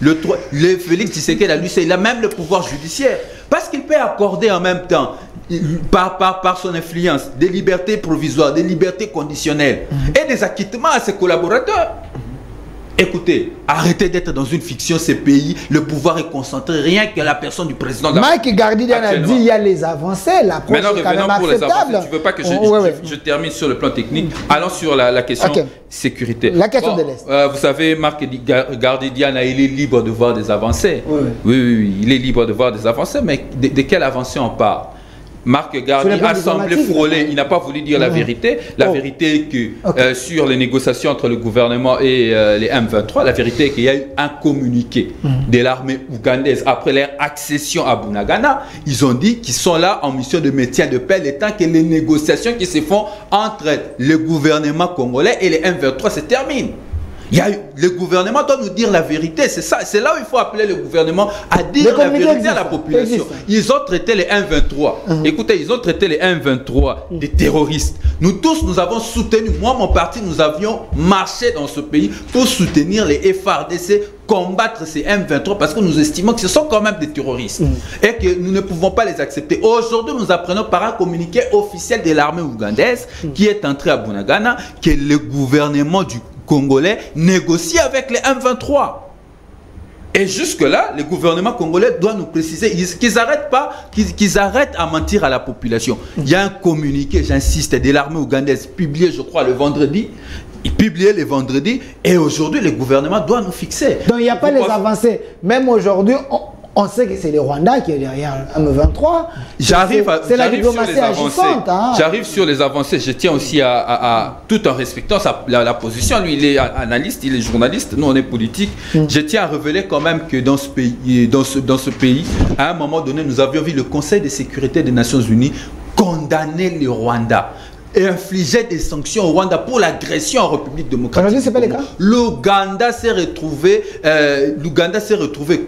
Le Félix Tshisekedi, lui, il a même le pouvoir judiciaire. Parce qu'il peut accorder en même temps, par son influence, des libertés provisoires, des libertés conditionnelles et des acquittements à ses collaborateurs. Écoutez, arrêtez d'être dans une fiction, ces pays, le pouvoir est concentré, rien que la personne du président. Mike Gardidian a dit il y a les avancées, l'approche est quand même acceptable. Tu veux pas que je termine sur le plan technique? Allons sur la question sécurité. La question de l'Est. Vous savez, Marc Gardidian, il est libre de voir des avancées. Oui, il est libre de voir des avancées, mais de quelle avancée on parle? Marc Gardi a semblé frôler, il n'a pas voulu dire la vérité. La vérité est que sur les négociations entre le gouvernement et les M23, la vérité est qu'il y a eu un communiqué de l'armée ougandaise après leur accession à Bunagana. Ils ont dit qu'ils sont là en mission de maintien de paix, le temps que les négociations qui se font entre le gouvernement congolais et les M23 se terminent. Le gouvernement doit nous dire la vérité, c'est ça, c'est là où il faut appeler le gouvernement à dire la vérité à la population. Ils ont traité les M23, écoutez, ils ont traité les M23 des terroristes. Nous tous, nous avons soutenu, moi, mon parti, nous avions marché dans ce pays pour soutenir les FARDC, combattre ces M23 parce que nous estimons que ce sont quand même des terroristes et que nous ne pouvons pas les accepter. Aujourd'hui, nous apprenons par un communiqué officiel de l'armée ougandaise qui est entré à Bunagana que le gouvernement du Congolais négocie avec les M23. Et jusque-là, le gouvernement congolais doit nous préciser qu'ils arrêtent à mentir à la population. Il y a un communiqué, j'insiste, de l'armée ougandaise publié, je crois, le vendredi. Il publiait le vendredi et aujourd'hui, le gouvernement doit nous fixer. Donc il n'y a pas les avancées. Même aujourd'hui, on sait que c'est le Rwanda qui est derrière M23. C'est la diplomatie agissante. J'arrive sur les avancées. Je tiens aussi tout en respectant la position. Lui, il est analyste, il est journaliste. Nous, on est politique. Je tiens à révéler quand même que dans ce pays, à un moment donné, nous avions vu le Conseil de sécurité des Nations Unies condamner le Rwanda et infliger des sanctions au Rwanda pour l'agression en République démocratique. C'est pas le cas. L'Ouganda s'est retrouvé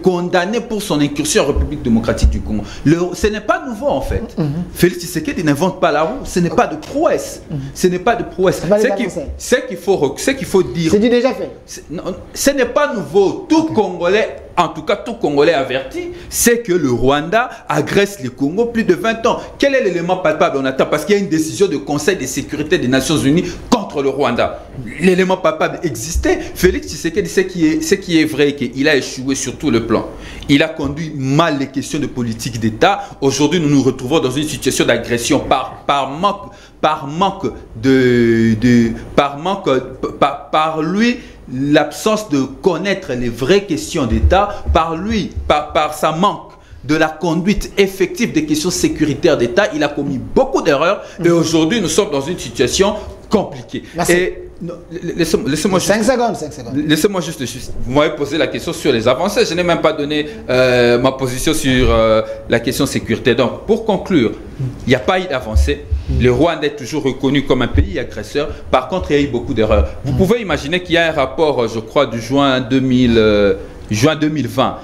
condamné pour son incursion en République démocratique du Congo. Ce n'est pas nouveau en fait. Félix Tshisekedi n'invente pas la roue. Ce n'est pas de prouesse. Ce n'est pas de prouesse. Ce qu'il faut dire. C'est du déjà fait. Ce n'est pas nouveau. Tout Congolais en tout cas tout Congolais averti, c'est que le Rwanda agresse le Congo plus de 20 ans. Quel est l'élément palpable? On attend parce qu'il y a une décision du Conseil de sécurité des Nations Unies contre le Rwanda. L'élément palpable existait. Félix Tshisekedi, ce qui est vrai, qu'il a échoué sur tout le plan. Il a conduit mal les questions de politique d'État. Aujourd'hui, nous nous retrouvons dans une situation d'agression par lui, l'absence de connaître les vraies questions d'État, par sa manque de la conduite effective des questions sécuritaires d'État, il a commis beaucoup d'erreurs et aujourd'hui nous sommes dans une situation compliquée. Merci. Et laissez-moi 5 secondes. Laissez-moi juste, vous m'avez posé la question sur les avancées, je n'ai même pas donné ma position sur la question sécurité. Donc, pour conclure, il n'y a pas eu d'avancée. Le Rwanda est toujours reconnu comme un pays agresseur. Par contre, il y a eu beaucoup d'erreurs. Vous pouvez imaginer qu'il y a un rapport, je crois, du juin 2020,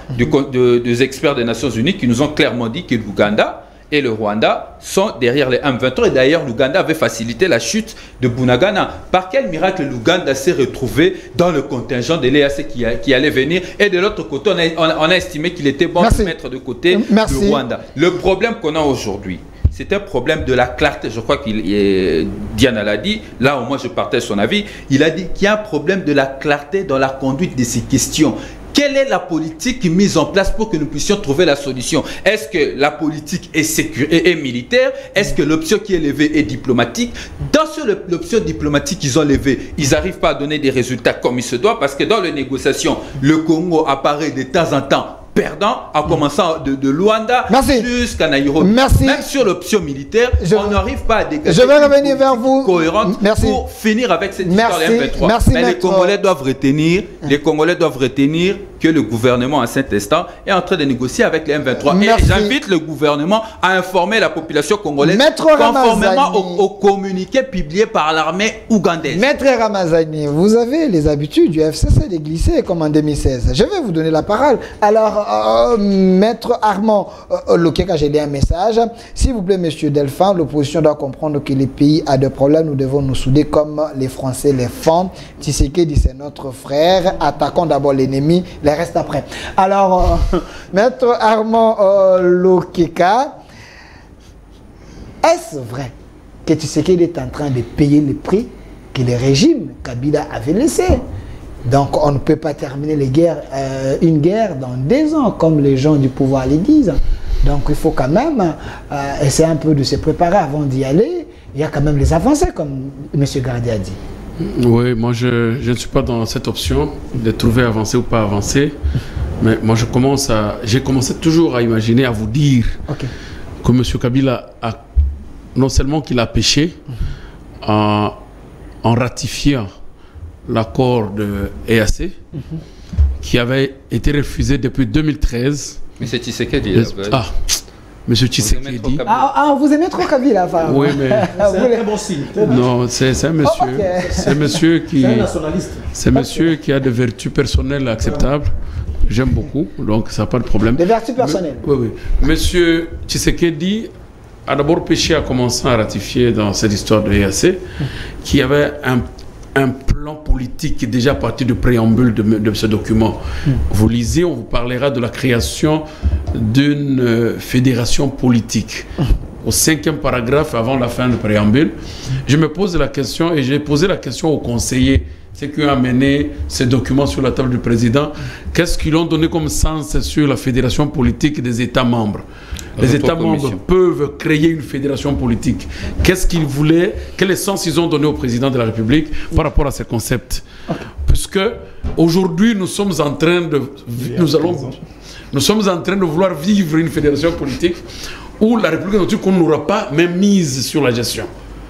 des experts des Nations Unies qui nous ont clairement dit que l'Ouganda et le Rwanda sont derrière les M23. Et d'ailleurs, l'Ouganda avait facilité la chute de Bunagana. Par quel miracle l'Ouganda s'est retrouvé dans le contingent de l'EAC qui allait venir? Et de l'autre côté, on a estimé qu'il était bon de mettre de côté le Rwanda. Le problème qu'on a aujourd'hui, c'est un problème de la clarté. Je crois qu'il Diana l'a dit, là au moins je partage son avis. Il a dit qu'il y a un problème de la clarté dans la conduite de ces questions. Quelle est la politique mise en place pour que nous puissions trouver la solution? Est-ce que la politique est militaire? Est-ce que l'option qui est levée est diplomatique? Dans l'option diplomatique qu'ils ont levée, ils n'arrivent pas à donner des résultats comme il se doit parce que dans les négociations, le Congo apparaît de temps en temps perdant, en commençant de Luanda jusqu'à Nairobi. Merci. Même sur l'option militaire, on n'arrive pas à dégager je vais revenir vers vous cohérente pour finir avec cette histoire de M23. Mais les Congolais doivent retenir, que le gouvernement à cet instant est en train de négocier avec les M23. Et j'invite le gouvernement à informer la population congolaise conformément au communiqué publié par l'armée ougandaise. Maître Ramazani, vous avez les habitudes du FCC de glisser comme en 2016. Je vais vous donner la parole. Alors, Maître Armand Lokeka, j'ai dit un message. S'il vous plaît, Monsieur Delphin, l'opposition doit comprendre que les pays a des problèmes. Nous devons nous souder comme les Français les font. Tshisekedi, c'est notre frère. Attaquons d'abord l'ennemi, les restes après. Alors, Maître Armand Lokeka, est-ce vrai que Tshisekedi est en train de payer le prix que le régime Kabila avait laissé? Donc on ne peut pas terminer une guerre dans 2 ans, comme les gens du pouvoir le disent. Donc il faut quand même essayer un peu de se préparer avant d'y aller. Il y a quand même les avancées, comme M. Gardi a dit. Oui, moi je ne suis pas dans cette option de trouver avancé ou pas avancé. Mais moi j'ai commencé toujours à imaginer, à vous dire que M. Kabila a non seulement qu'il a péché en ratifiant l'accord de EAC qui avait été refusé depuis 2013. Mais c'est Tshisekedi. Monsieur Tshisekedi. Vous aimez trop Kabila, enfin. Oui, mais c'est un très bon signe. Non, c'est un monsieur. C'est monsieur qui. C'est un nationaliste. C'est monsieur qui a des vertus personnelles acceptables. J'aime beaucoup, donc ça n'a pas de problème. Des vertus personnelles. Oui. Monsieur Tshisekedi a d'abord péché à commencer à ratifier dans cette histoire de EAC qu'il y avait un plan politique qui est déjà parti du préambule de ce document. Vous lisez, on vous parlera de la création d'une fédération politique. Au 5e paragraphe, avant la fin du préambule, je me pose la question, et j'ai posé la question aux conseillers, ceux qui ont amené ces documents sur la table du président, qu'est-ce qu'ils ont donné comme sens sur la fédération politique des États membres? Les États membres peuvent créer une fédération politique. Qu'est-ce qu'ils voulaient? Quel sens ils ont donné au président de la République par rapport à ces concepts? Puisque aujourd'hui, nous sommes en train de vouloir vivre une fédération politique où la République n'aura pas même mise sur la gestion.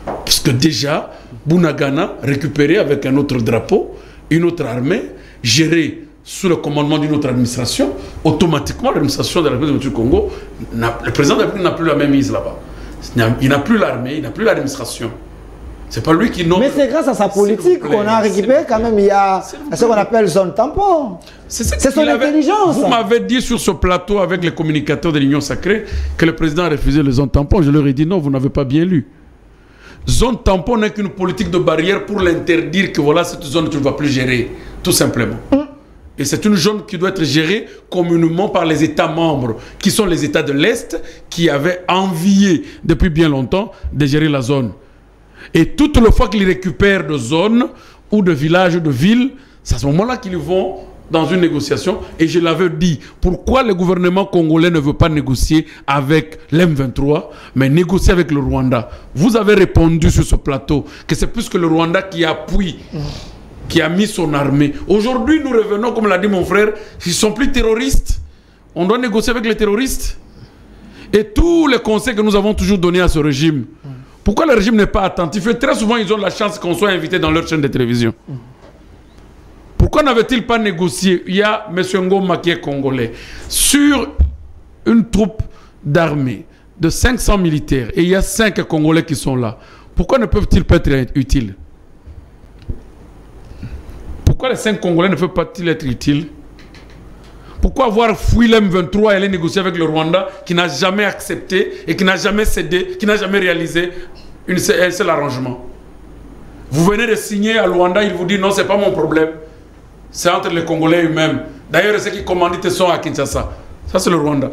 Parce que déjà, Bunagana, récupéré avec un autre drapeau, une autre armée, gérée sous le commandement d'une autre administration, automatiquement l'administration de la République du Congo, le président de la République n'a plus la même mise là-bas. Il n'a plus l'armée, il n'a plus l'administration. C'est pas lui qui nomme. Mais c'est grâce à sa politique qu'on a récupéré quand même, il y a ce qu'on appelle zone tampon. C'est son intelligence. Vous m'avez dit sur ce plateau avec les communicateurs de l'Union sacrée que le président a refusé les zones tampons. Je leur ai dit non, vous n'avez pas bien lu. Zone tampon n'est qu'une politique de barrière pour l'interdire que voilà, cette zone tu ne vas plus gérer, tout simplement. Et c'est une zone qui doit être gérée communément par les États membres, qui sont les États de l'Est, qui avaient envié depuis bien longtemps de gérer la zone. Et toutes les fois qu'ils récupèrent de zones ou de villages, de villes, c'est à ce moment-là qu'ils vont dans une négociation. Et je l'avais dit, pourquoi le gouvernement congolais ne veut pas négocier avec l'M23, mais négocier avec le Rwanda? Vous avez répondu sur ce plateau que c'est plus que le Rwanda qui appuie, qui a mis son armée. Aujourd'hui, nous revenons, comme l'a dit mon frère, ils ne sont plus terroristes. On doit négocier avec les terroristes. Et tous les conseils que nous avons toujours donnés à ce régime, pourquoi le régime n'est pas attentif? Et très souvent, ils ont la chance qu'on soit invité dans leur chaîne de télévision. Pourquoi n'avait-il pas négocié? Il y a M. Ngoma qui est congolais. Sur une troupe d'armée de 500 militaires, et il y a 5 Congolais qui sont là. Pourquoi ne peuvent-ils pas être utiles? Pourquoi les 5 Congolais ne peuvent pas-ils être utiles? Pourquoi avoir fui l'M23 et aller négocier avec le Rwanda qui n'a jamais accepté et qui n'a jamais cédé, qui n'a jamais réalisé un seul arrangement? Vous venez de signer à Luanda, il vous dit non, c'est pas mon problème. C'est entre les Congolais eux-mêmes. D'ailleurs, ceux qui commanditent sont à Kinshasa. Ça, c'est le Rwanda.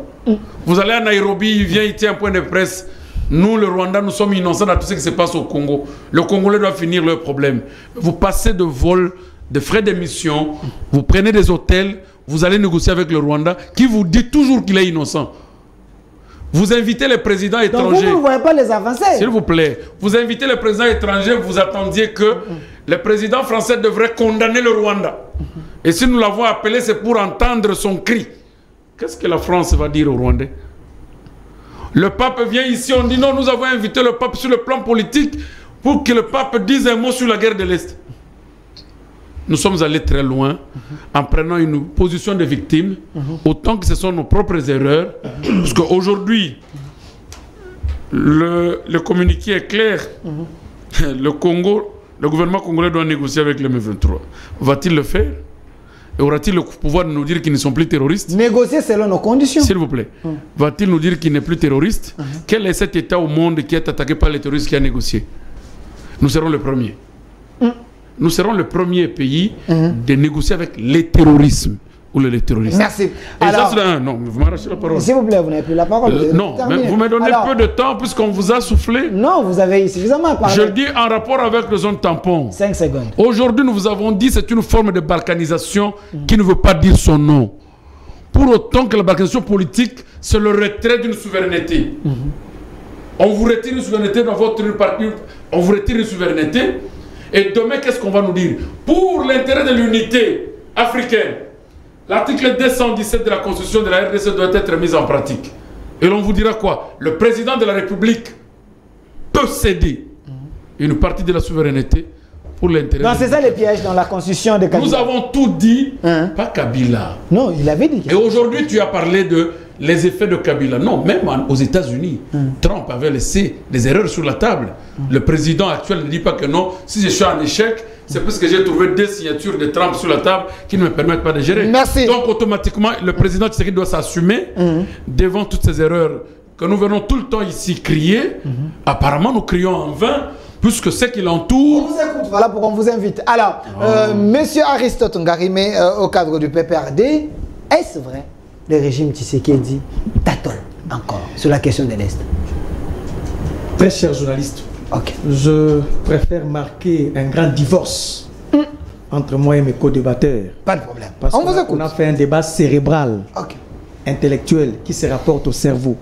Vous allez à Nairobi, il vient, il tient un point de presse. Nous, le Rwanda, nous sommes innocents dans tout ce qui se passe au Congo. Le Congolais doit finir leur problème. Vous passez de vols, de frais d'émission, vous prenez des hôtels, vous allez négocier avec le Rwanda qui vous dit toujours qu'il est innocent. Vous invitez les présidents étrangers. Donc vous ne voyez pas les avancées. S'il vous plaît, vous invitez les présidents étrangers, vous attendiez que le président français devrait condamner le Rwanda. Et si nous l'avons appelé, c'est pour entendre son cri. Qu'est-ce que la France va dire aux Rwandais? Le pape vient ici, on dit non, nous avons invité le pape sur le plan politique pour que le pape dise un mot sur la guerre de l'Est. Nous sommes allés très loin en prenant une position de victime, autant que ce sont nos propres erreurs. Parce qu'aujourd'hui, le communiqué est clair. Le gouvernement congolais doit négocier avec le M23. Va-t-il le faire? Et aura-t-il le pouvoir de nous dire qu'ils ne sont plus terroristes? Négocier selon nos conditions. S'il vous plaît. Va-t-il nous dire qu'il n'est plus terroriste? Quel est cet État au monde qui est attaqué par les terroristes qui a négocié? Nous serons le premier. Nous serons le premier pays de négocier avec les terrorismes ou les terroristes. Merci. Et alors, ça, non, vous m'arrachez la parole. S'il vous plaît, vous n'avez plus la parole. Non, mais vous me donnez peu de temps puisqu'on vous a soufflé. Non, vous avez suffisamment parlé. Je le dis en rapport avec les zones tampons. 5 secondes. Aujourd'hui, nous vous avons dit que c'est une forme de balkanisation qui ne veut pas dire son nom. Pour autant que la balkanisation politique, c'est le retrait d'une souveraineté. On vous retire une souveraineté dans votre parti, on vous retire une souveraineté. Et demain, qu'est-ce qu'on va nous dire? Pour l'intérêt de l'unité africaine, l'article 217 de la Constitution de la RDC doit être mis en pratique. Et l'on vous dira quoi? Le président de la République peut céder une partie de la souveraineté pour l'intérêt. Non, c'est ça les pièges dans la Constitution de Kabila. Nous avons tout dit, pas Kabila. Non, il avait dit. Et aujourd'hui, tu as parlé de les effets de Kabila. Non, même aux États-Unis, Trump avait laissé des erreurs sur la table. Le président actuel ne dit pas que non. Si je suis en échec, c'est parce que j'ai trouvé 2 signatures de Trump sur la table qui ne me permettent pas de gérer. Merci. Donc, automatiquement, le président Tshisekedi doit s'assumer devant toutes ces erreurs que nous venons tout le temps ici crier. Apparemment, nous crions en vain, puisque ce qui l'entoure... On vous écoute, voilà pourquoi on vous invite. Alors, Monsieur Aristote Ngarimé, au cadre du PPRD, est-ce vrai le régime Tshisekedi tâtonne encore sur la question de l'Est? Très cher journaliste, je préfère marquer un grand divorce entre moi et mes co-débatteurs. Pas de problème. Parce qu'on a fait un débat cérébral, intellectuel, qui se rapporte au cerveau.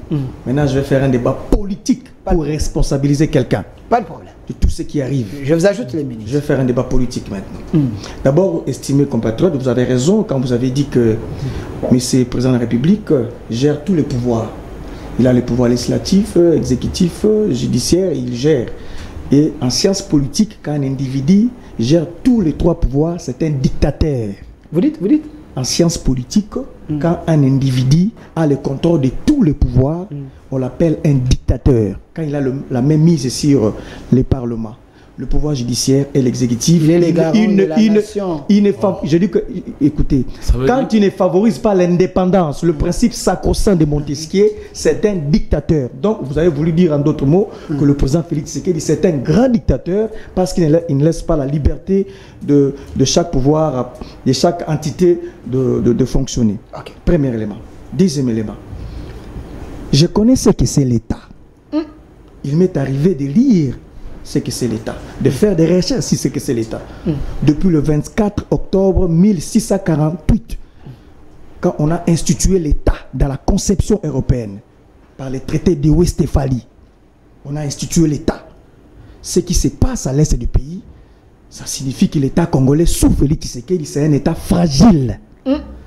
Maintenant, je vais faire un débat politique pour responsabiliser quelqu'un. Pas de problème. De tout ce qui arrive. Je vous ajoute les ministres. Je vais faire un débat politique maintenant. D'abord, estimé compatriote, vous avez raison quand vous avez dit que M. le Président de la République gère tous les pouvoirs. Il a les pouvoirs législatifs, exécutifs, judiciaires, il gère. Et en sciences politiques, quand un individu gère tous les 3 pouvoirs, c'est un dictateur. Vous dites? En sciences politiques, quand un individu a le contrôle de tous les pouvoirs, on l'appelle un dictateur. Quand il a la même mise sur les parlements. le pouvoir judiciaire et l'exécutif. Il est les garants de la nation. Je dis que, écoutez, quand tu ne favorises pas l'indépendance, le principe sacro-saint de Montesquieu, c'est un dictateur. Donc, vous avez voulu dire en d'autres mots que le président Félix Tshisekedi, c'est un grand dictateur parce qu'il ne laisse pas la liberté de chaque pouvoir, de chaque entité de fonctionner. Okay. Premier élément. Deuxième élément. Je connais ce que c'est l'État. Il m'est arrivé de lire ce que c'est l'État, de faire des recherches sur ce que c'est l'État. Depuis le 24 octobre 1648, quand on a institué l'État dans la conception européenne, par les traités de Westphalie, on a institué l'État. Ce qui se passe à l'est du pays, ça signifie que l'État congolais sous Félix Tshisekedi, c'est un État fragile,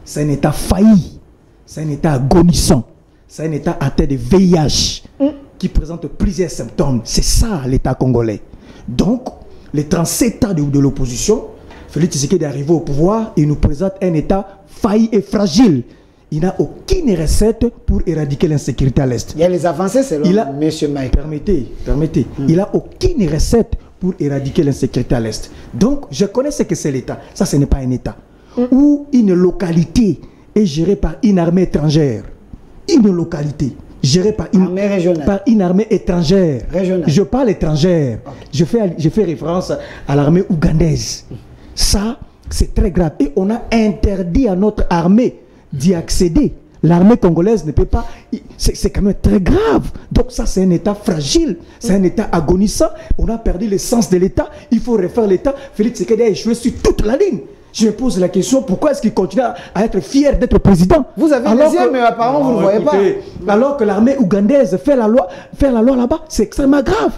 c'est un État failli, c'est un État agonissant, c'est un État atteint de VIH, qui présente plusieurs symptômes. C'est ça l'État congolais. Donc, les 37 ans de l'opposition, Félix Tshisekedi est arrivé au pouvoir et nous présente un État failli et fragile. Il n'a aucune recette pour éradiquer l'insécurité à l'Est. Il y a les avancées, c'est là, M. Mike. Permettez. Il n'a aucune recette pour éradiquer l'insécurité à l'Est. Donc, je connais ce que c'est l'État. Ça, ce n'est pas un État. Où une localité est gérée par une armée étrangère. Une localité gérée par une armée étrangère. Régionale. Je parle étrangère. Okay. Je fais référence à l'armée ougandaise. Ça, c'est très grave. Et on a interdit à notre armée d'y accéder. L'armée congolaise ne peut pas... C'est quand même très grave. Donc ça, c'est un État fragile. C'est un État agonissant. On a perdu le sens de l'État. Il faut refaire l'État. Félix Tshisekedi a échoué sur toute la ligne. Je me pose la question, pourquoi est-ce qu'il continue à être fier d'être président? Vous avez des mais apparemment vous ne voyez pas. Alors que l'armée ougandaise fait la loi là-bas, c'est extrêmement grave.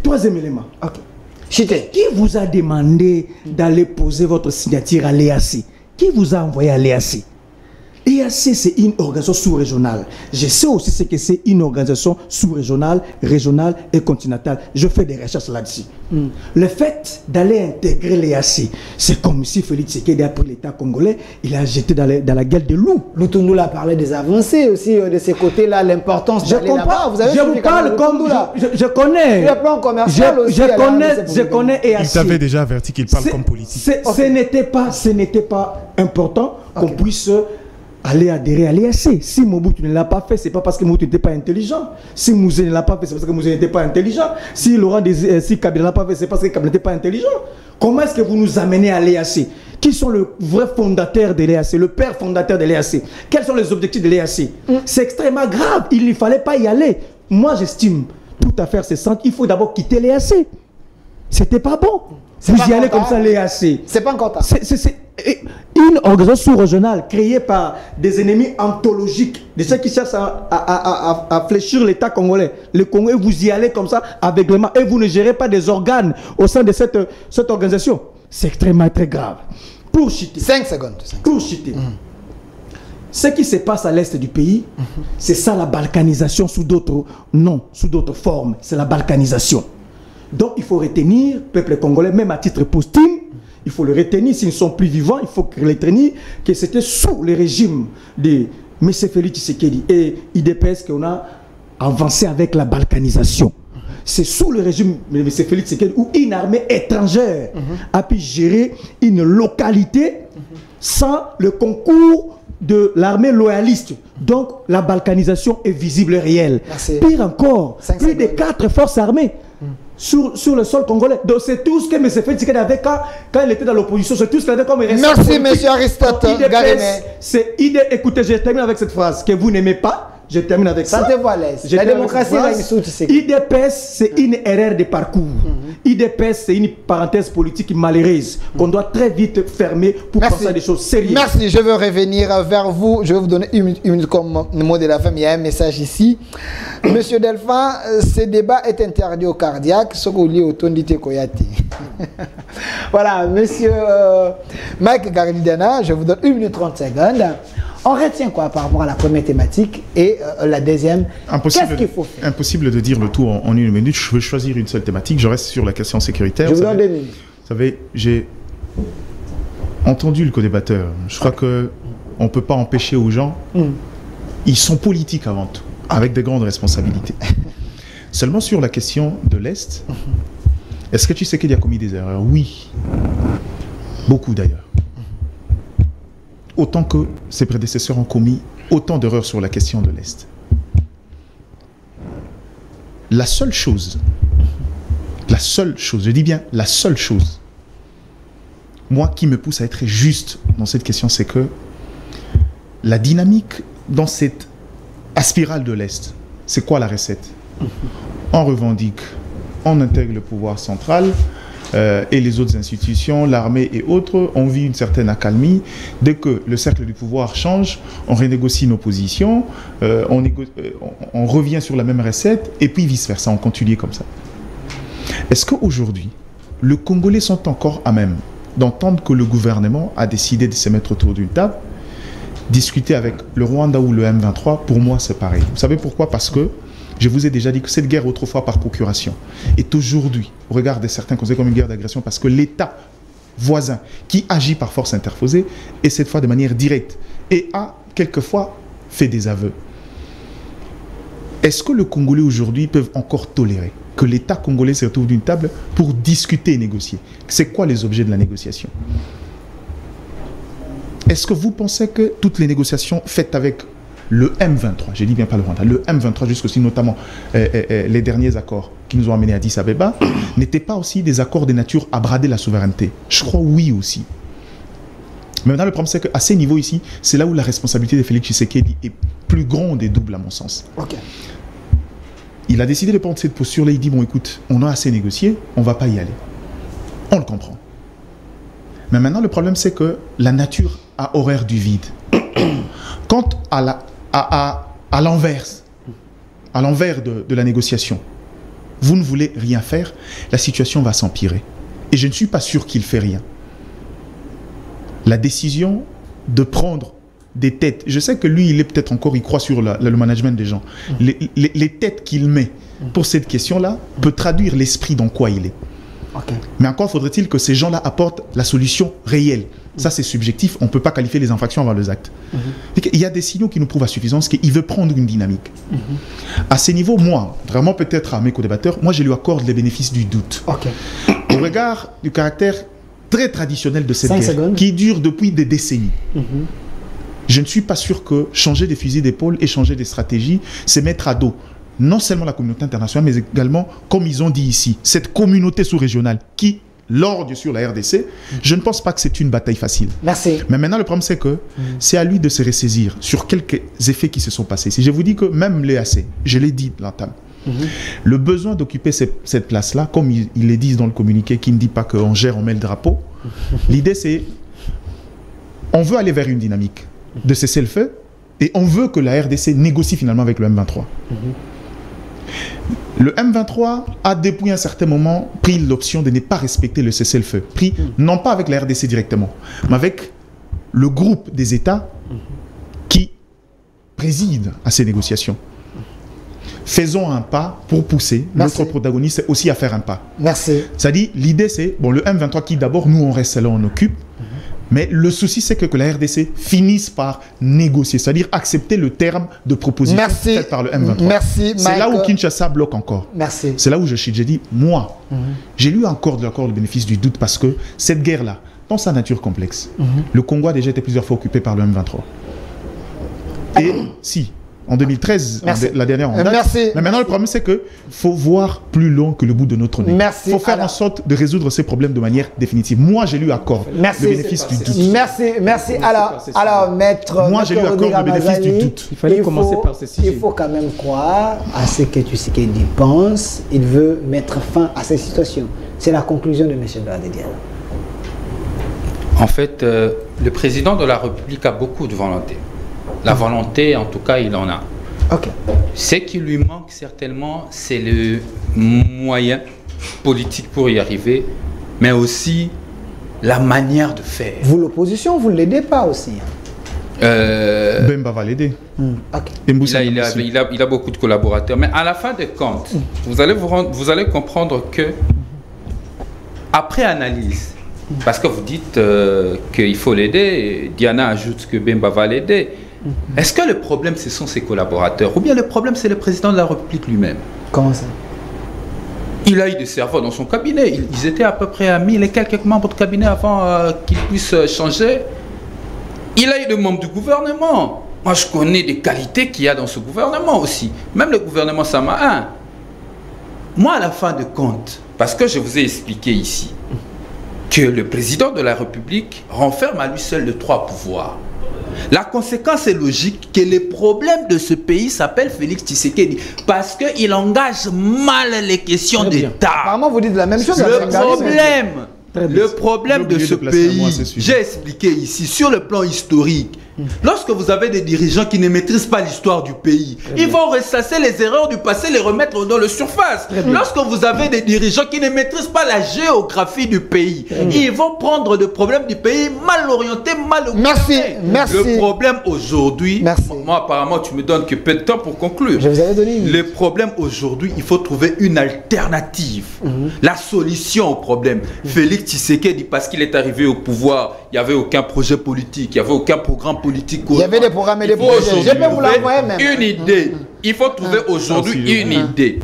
Troisième élément. Okay. Qui vous a demandé d'aller poser votre signature à l'EAC? Qui vous a envoyé à l'EAC? L'EAC, c'est une organisation sous-régionale. Je sais aussi ce que c'est une organisation sous-régionale, régionale et continentale. Je fais des recherches là-dessus. Le fait d'aller intégrer l'EAC, c'est comme si Félix Tshisekedi a pris l'État congolais, il a jeté dans la gueule de loup. Lutundu a parlé des avancées aussi, de ces côtés-là, l'importance d'aller là-bas. Je vous parle comme... Je connais. Sur le plan commercial aussi. Je connais EAC. Il t'avait déjà averti qu'il parle comme politique. Ce n'était pas important qu'on puisse... aller adhérer à l'EAC. Si Mobutu ne l'a pas fait, c'est pas parce que Mobutu n'était pas intelligent. Si Mouzé ne l'a pas fait, c'est parce que Mouzé n'était pas intelligent. Si Kabila ne l'a pas fait, c'est parce que Kabila n'était pas intelligent. Comment est-ce que vous nous amenez à l'EAC? Qui sont le vrai fondateur de l'EAC, le père fondateur de l'EAC? Quels sont les objectifs de l'EAC? C'est extrêmement grave. Il ne fallait pas y aller. Moi, j'estime, toute affaire cessante, il faut d'abord quitter l'EAC. C'était pas bon. Vous y allez comme ça, l'EAC. C'est pas encore tard. C'est une organisation sous-régionale créée par des ennemis anthologiques, de ceux qui cherchent à fléchir l'État congolais. Le Congo, vous y allez comme ça, aveuglément, et vous ne gérez pas des organes au sein de cette organisation. C'est extrêmement très grave. Pour chiter. 5 secondes. Pour chiter. Ce qui se passe à l'est du pays, c'est ça la balkanisation sous d'autres noms, sous d'autres formes. C'est la balkanisation. Donc il faut retenir, peuple congolais, même à titre posthume, il faut le retenir, s'ils ne sont plus vivants, il faut le retenir, que c'était sous le régime de M. Félix Tshisekedi et IDPS qu'on a avancé avec la balkanisation. C'est sous le régime de M. Félix Tshisekedi où une armée étrangère a pu gérer une localité sans le concours de l'armée loyaliste. Donc la balkanisation est visible et réelle. Merci. Pire encore, plus de 4 forces armées sur le sol congolais. Donc c'est tout ce que M. Félix Tshisekedi avait quand il était dans l'opposition. C'est tout ce qu'il avait comme responsable. Merci M. Aristote Garimé. Écoutez, je termine avec cette phrase que vous n'aimez pas. Je termine avec ça. Sentez-vous à l'aise. La démocratie va une IDPS, c'est une erreur de parcours. IDPS, c'est une parenthèse politique malheureuse qu'on doit très vite fermer pour penser à des choses sérieuses. Merci. Je veux revenir vers vous. Je vais vous donner une minute comme mot de la fin. Il y a un message ici. Monsieur Delphin, ce débat est interdit au cardiaque. Ce que vous liez au ton d'ité Koyati. Voilà, monsieur Mike Garidana, je vous donne 1 minute 30 secondes. On retient quoi par rapport à la première thématique et la deuxième? Qu'est-ce qu'il faut faire? Impossible de dire le tout en 1 minute. Je veux choisir une seule thématique. Je reste sur la question sécuritaire. Je vous donne 2 minutes. Vous savez, j'ai entendu le co-débatteur. Je crois qu'on ne peut pas empêcher aux gens. Ils sont politiques avant tout, avec de grandes responsabilités. Seulement sur la question de l'Est, Est-ce que tu sais qu'il a commis des erreurs? Oui. Beaucoup d'ailleurs. Autant que ses prédécesseurs ont commis autant d'erreurs sur la question de l'Est. La seule chose, je dis bien la seule chose, moi qui me pousse à être juste dans cette question, c'est que la dynamique dans cette spirale de l'Est, c'est quoi la recette? On revendique, on intègre le pouvoir central et les autres institutions, l'armée et autres, on vit une certaine accalmie. Dès que le cercle du pouvoir change, on renégocie nos positions, on revient sur la même recette et puis vice-versa, on continue comme ça. Est-ce qu'aujourd'hui, les Congolais sont encore à même d'entendre que le gouvernement a décidé de se mettre autour d'une table, discuter avec le Rwanda ou le M23? Pour moi, c'est pareil. Vous savez pourquoi? Parce que je vous ai déjà dit que cette guerre, autrefois par procuration, est aujourd'hui, au regard de certains considérée comme une guerre d'agression, parce que l'État voisin qui agit par force interposée, et cette fois de manière directe, et a quelquefois fait des aveux. Est-ce que les Congolais aujourd'hui peuvent encore tolérer que l'État congolais se retrouve d'une table pour discuter et négocier? C'est quoi les objets de la négociation? Est-ce que vous pensez que toutes les négociations faites avec le M23, je dis bien pas le Rwanda, le M23 jusqu'aussi notamment les derniers accords qui nous ont amenés à Addis Abeba, n'étaient pas aussi des accords de nature à brader la souveraineté? Je crois oui aussi. Mais maintenant le problème c'est qu'à ces niveaux ici, c'est là où la responsabilité de Félix Tshisekedi est plus grande et double à mon sens. Okay. Il a décidé de prendre cette posture-là, il dit bon écoute, on a assez négocié, on ne va pas y aller. On le comprend. Mais maintenant le problème c'est que la nature a horreur du vide. Quant à l'envers de la négociation, vous ne voulez rien faire, la situation va s'empirer. Et je ne suis pas sûr qu'il fait rien. La décision de prendre des têtes, je sais que lui, il est peut-être encore, il croit sur le management des gens. Les têtes qu'il met pour cette question-là peut traduire l'esprit dans quoi il est. Okay. Mais encore faudrait-il que ces gens-là apportent la solution réelle. Ça, c'est subjectif. On ne peut pas qualifier les infractions avant les actes. Il y a des signaux qui nous prouvent à suffisance qu'il veut prendre une dynamique. À ces niveaux, moi, vraiment peut-être à mes co-débatteurs, moi, je lui accorde les bénéfices du doute. Okay. Au regard du caractère très traditionnel de cette guerre, qui dure depuis des décennies, je ne suis pas sûr que changer des fusils d'épaule et changer des stratégies, c'est mettre à dos non seulement la communauté internationale, mais également, comme ils ont dit ici, cette communauté sous-régionale qui l'ordre sur la RDC, je ne pense pas que c'est une bataille facile. Merci. Mais maintenant, le problème, c'est que c'est à lui de se ressaisir sur quelques effets qui se sont passés. Si je vous dis que même l'EAC, je l'ai dit dans l'entame, le besoin d'occuper cette place-là, comme ils le disent dans le communiqué, qui ne dit pas qu'on gère, on met le drapeau, l'idée c'est, on veut aller vers une dynamique de cesser le feu, et on veut que la RDC négocie finalement avec le M23. Le M23 a depuis un certain moment pris l'option de ne pas respecter le cessez-le-feu. Pris non pas avec la RDC directement, mais avec le groupe des États qui préside à ces négociations. Faisons un pas pour pousser. Merci. Notre protagoniste, c'est aussi à faire un pas. Merci. C'est-à-dire, l'idée c'est, bon, le M23 qui d'abord, nous on reste là, on occupe. Mais le souci, c'est que la RDC finisse par négocier, c'est-à-dire accepter le terme de proposition faite par le M23. Merci, c'est là où Kinshasa bloque encore. Merci. C'est là où j'ai dit, moi, j'ai lu encore le bénéfice du doute parce que cette guerre-là, dans sa nature complexe, le Congo a déjà été plusieurs fois occupé par le M23. Et si, en 2013, la dernière en date, mais maintenant le problème c'est qu'il faut voir plus long que le bout de notre nez. Il faut faire en sorte de résoudre ces problèmes de manière définitive. Moi, j'ai lu accorde le bénéfice du doute. Merci. Alors, maître. Moi, j'ai lu accorde le bénéfice du doute. Il fallait commencer par ces sujets. Il faut quand même croire à ce que Tshisekedi pense. Il veut mettre fin à cette situation. C'est la conclusion de M. Bladédian. En fait, le président de la République a beaucoup de volonté. La volonté, en tout cas, il en a. Okay. Ce qui lui manque certainement, c'est le moyen politique pour y arriver, mais aussi la manière de faire. Vous, l'opposition, vous ne l'aidez pas aussi? Bemba va l'aider. Okay. Il a beaucoup de collaborateurs. Mais à la fin des comptes, vous allez comprendre que, après analyse, parce que vous dites qu'il faut l'aider, Diana ajoute que Bemba va l'aider. Est-ce que le problème, ce sont ses collaborateurs ou bien le problème, c'est le président de la République lui-même? Comment ça? Il a eu des cerveaux dans son cabinet. Ils étaient à peu près à 1000 et quelques membres de cabinet avant qu'ils puissent changer. Il a eu des membres du gouvernement. Moi, je connais des qualités qu'il y a dans ce gouvernement aussi. Même le gouvernement Sama 1. Moi, à la fin de compte, parce que je vous ai expliqué ici que le président de la République renferme à lui seul les 3 pouvoirs. La conséquence est logique que les problèmes de ce pays s'appellent Félix Tshisekedi parce qu'il engage mal les questions d'État. Apparemment, vous dites la même chose. Le problème de ce pays, j'ai expliqué ici, sur le plan historique, lorsque vous avez des dirigeants qui ne maîtrisent pas l'histoire du pays, ils vont ressasser les erreurs du passé, les remettre dans le surface. Lorsque vous avez des dirigeants qui ne maîtrisent pas la géographie du pays, ils vont prendre des problèmes du pays mal orientés, mal occupés. Merci. Le problème aujourd'hui, moi apparemment tu me donnes que peu de temps pour conclure. Je vous avais donné une... Le problème aujourd'hui, il faut trouver une alternative. La solution au problème. Félix Tshisekedi, parce qu'il est arrivé au pouvoir, il n'y avait aucun projet politique, il n'y avait aucun programme politique. Il y avait des programmes et des projets. Je peux vous l'envoyer même. Une idée. Il faut trouver aujourd'hui une idée.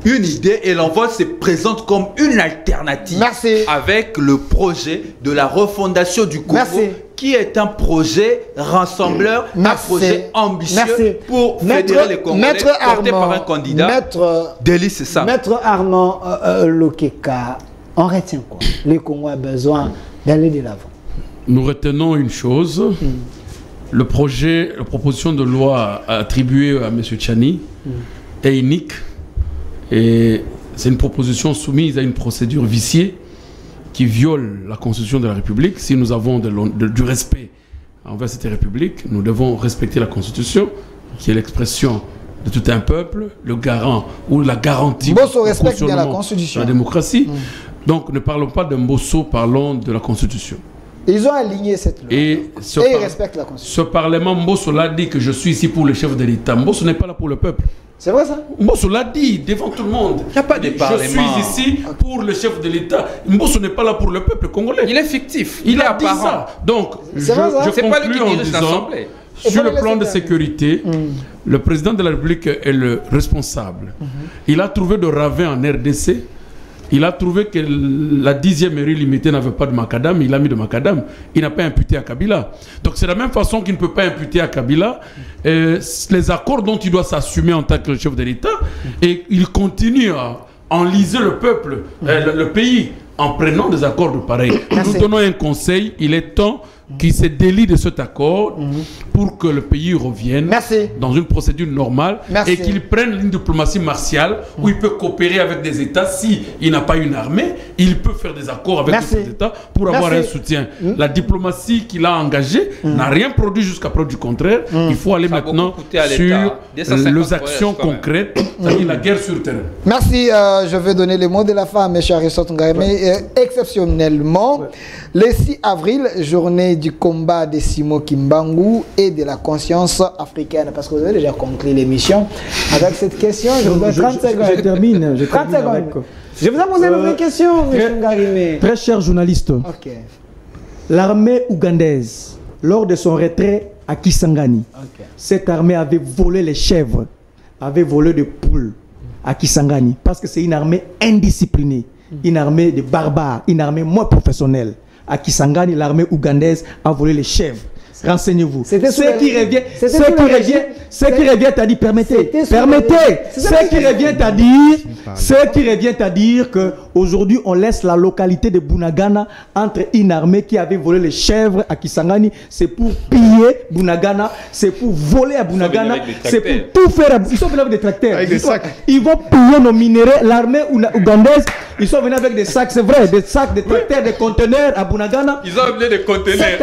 Une idée et l'envoi se présente comme une alternative. Avec le projet de la refondation du Congo, qui est un projet rassembleur, un projet ambitieux pour fédérer les Congolais porté par un candidat. Délice, c'est ça. Maître Armand Lokeka, on retient quoi? Le Congo a besoin d'aller de l'avant. Nous retenons une chose. La proposition de loi attribuée à M. Tchani est unique et c'est une proposition soumise à une procédure viciée qui viole la Constitution de la République. Si nous avons du respect envers cette République, nous devons respecter la Constitution, qui est l'expression de tout un peuple, le garant ou la garantie respecte bien la Constitution. De la démocratie. Donc ne parlons pas de Mbosso, parlons de la Constitution. Ils ont aligné cette loi. Et ils respectent la Constitution. Ce Parlement, Mbosso l'a dit que je suis ici pour le chef de l'État. Mbosso n'est pas là pour le peuple. C'est vrai ça? Mbosso l'a dit devant tout le monde. Il n'y a pas de parlement. Je suis ici pour le chef de l'État. Mbosso n'est pas là pour le peuple congolais. Il est fictif. Il a dit ça. Donc, je conclue en disant, sur le plan de sécurité, le président de la République est le responsable. Il a trouvé de ravin en RDC. Il a trouvé que la 10e mairie limitée n'avait pas de macadam, il a mis de macadam. Il n'a pas imputé à Kabila. Donc c'est de la même façon qu'il ne peut pas imputer à Kabila les accords dont il doit s'assumer en tant que chef de l'État. Et il continue à enliser le peuple, le pays, en prenant des accords de pareil. Nous donnons un conseil, il est temps qu'il se délie de cet accord pour que le pays revienne dans une procédure normale et qu'il prenne une diplomatie martiale où il peut coopérer avec des États. Si il n'a pas une armée, il peut faire des accords avec d'autres États pour avoir un soutien. La diplomatie qu'il a engagée n'a rien produit jusqu'à preuve du contraire. Il faut aller maintenant sur les actions concrètes, c'est-à-dire la guerre sur terrain. Merci. Je vais donner les mots de la fin à M. Aristote Ngaïme. Exceptionnellement, le 6 avril, journée du combat de Simo Kimbangu et de la conscience africaine. Parce que vous avez déjà conclu l'émission avec cette question. Je vous donne 30 secondes. Je termine. 30 secondes. Je vous ai posé une vraie question, M. Ngaïme. Très cher journaliste. L'armée ougandaise, lors de son retrait à Kisangani, cette armée avait volé les chèvres, avait volé des poules à Kisangani. Parce que c'est une armée indisciplinée, une armée de barbares, une armée moins professionnelle. À Kisangani, l'armée ougandaise a volé les chèvres. Renseignez-vous. Ce qui revient à dire, permettez, ce qui revient à dire que aujourd'hui on laisse la localité de Bunagana entre une armée qui avait volé les chèvres à Kisangani, c'est pour piller Bunagana, c'est pour voler à Bunagana, c'est pour tout faire. Ils sont venus avec des tracteurs. Ils vont piller nos minéraux. L'armée ougandaise, ils sont venus avec des sacs, c'est vrai, des sacs, des tracteurs, des conteneurs à Bunagana. Ils ont amené des conteneurs.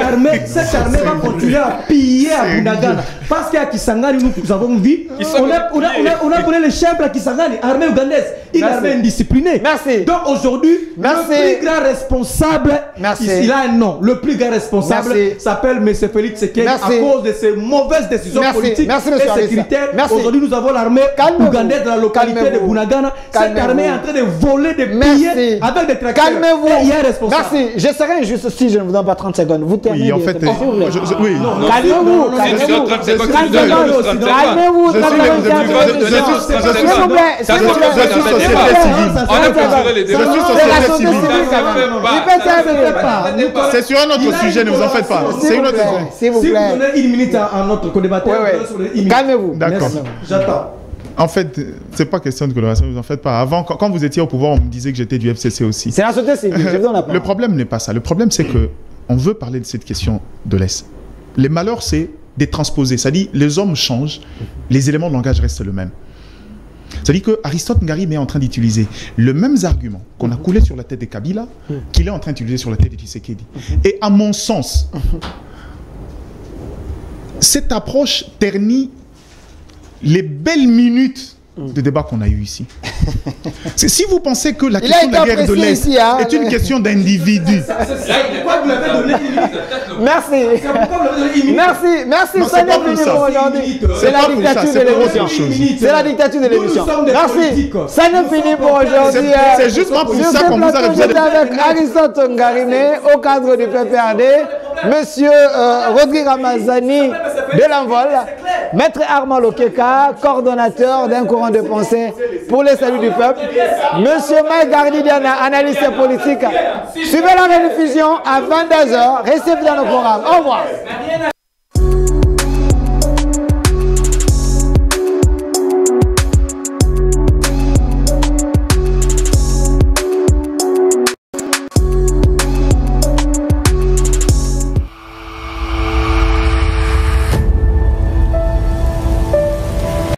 Cette armée va continuer à piller à Bunagana. Parce qu'à Kisangani, nous avons vu, on a volé les chèvres à Kisangani, armée ougandaise, une armée indisciplinée. Donc aujourd'hui, le plus grand responsable, il a un nom, le plus grand responsable s'appelle M. Félix Tshisekedi à cause de ses mauvaises décisions politiques et sécuritaires. Aujourd'hui, nous avons l'armée ougandaise de la localité de Bunagana. Cette armée est en train de voler des billets avec des tracteurs. Calmez-vous. Il y a un responsable. Merci. Je serai injuste si je ne vous donne pas 30 secondes. Vous terminez. Oui, en fait, calmez-vous. Calmez-vous. société civile. On a clôturé les débats. C'est sur un autre sujet, ne vous en faites pas. C'est une autre sujet. S'il vous Si vous plaît. donnez une minute à notre co-débatteur, Calmez-vous. D'accord. J'attends. En fait, c'est pas question de coloration, ne vous en faites pas. Avant, quand vous étiez au pouvoir, on me disait que j'étais du FCC aussi. C'est la société civile, je vous en apprends. Le problème n'est pas ça. Le problème, c'est que on veut parler de cette question de l'Est. Les malheurs, c'est d'être transposé. C'est-à-dire, les hommes changent, les éléments de langage restent le même. C'est-à-dire que Aristote Ngari est en train d'utiliser le même argument qu'on a coulé sur la tête de Kabila, qu'il est en train d'utiliser sur la tête de Tshisekedi. Et à mon sens, cette approche ternit les belles minutes de débat qu'on a eu ici. Si vous pensez que la question de la guerre de l'Est ici, hein, est une question d'individu, Pourquoi vous l'avez donné une minute? Merci. Pourquoi vous l'avez donné une minute? Merci. Non, Ça c'est n'est pas pour fini ça. pour aujourd'hui. C'est C'est la pas pour ça, dictature c'est de pour l'émission. autre chose. C'est la dictature de l'émission. Nous sommes des Merci. politiques. Ça n'est fini pour aujourd'hui. c'est justement pour Sur ça ce qu'on vous a plateau, refusé j'étais avec Aristote Ngarimé, au cadre du PPRD, Monsieur Rodrigue Ramazani de l'Envol, Maître Armand Lokeka, coordonnateur d'un courant de pensée pour le salut du peuple, Monsieur Mike Gardidiana, analyste politique. Suivez la rediffusion à 22h. Restez dans nos programmes. Au revoir.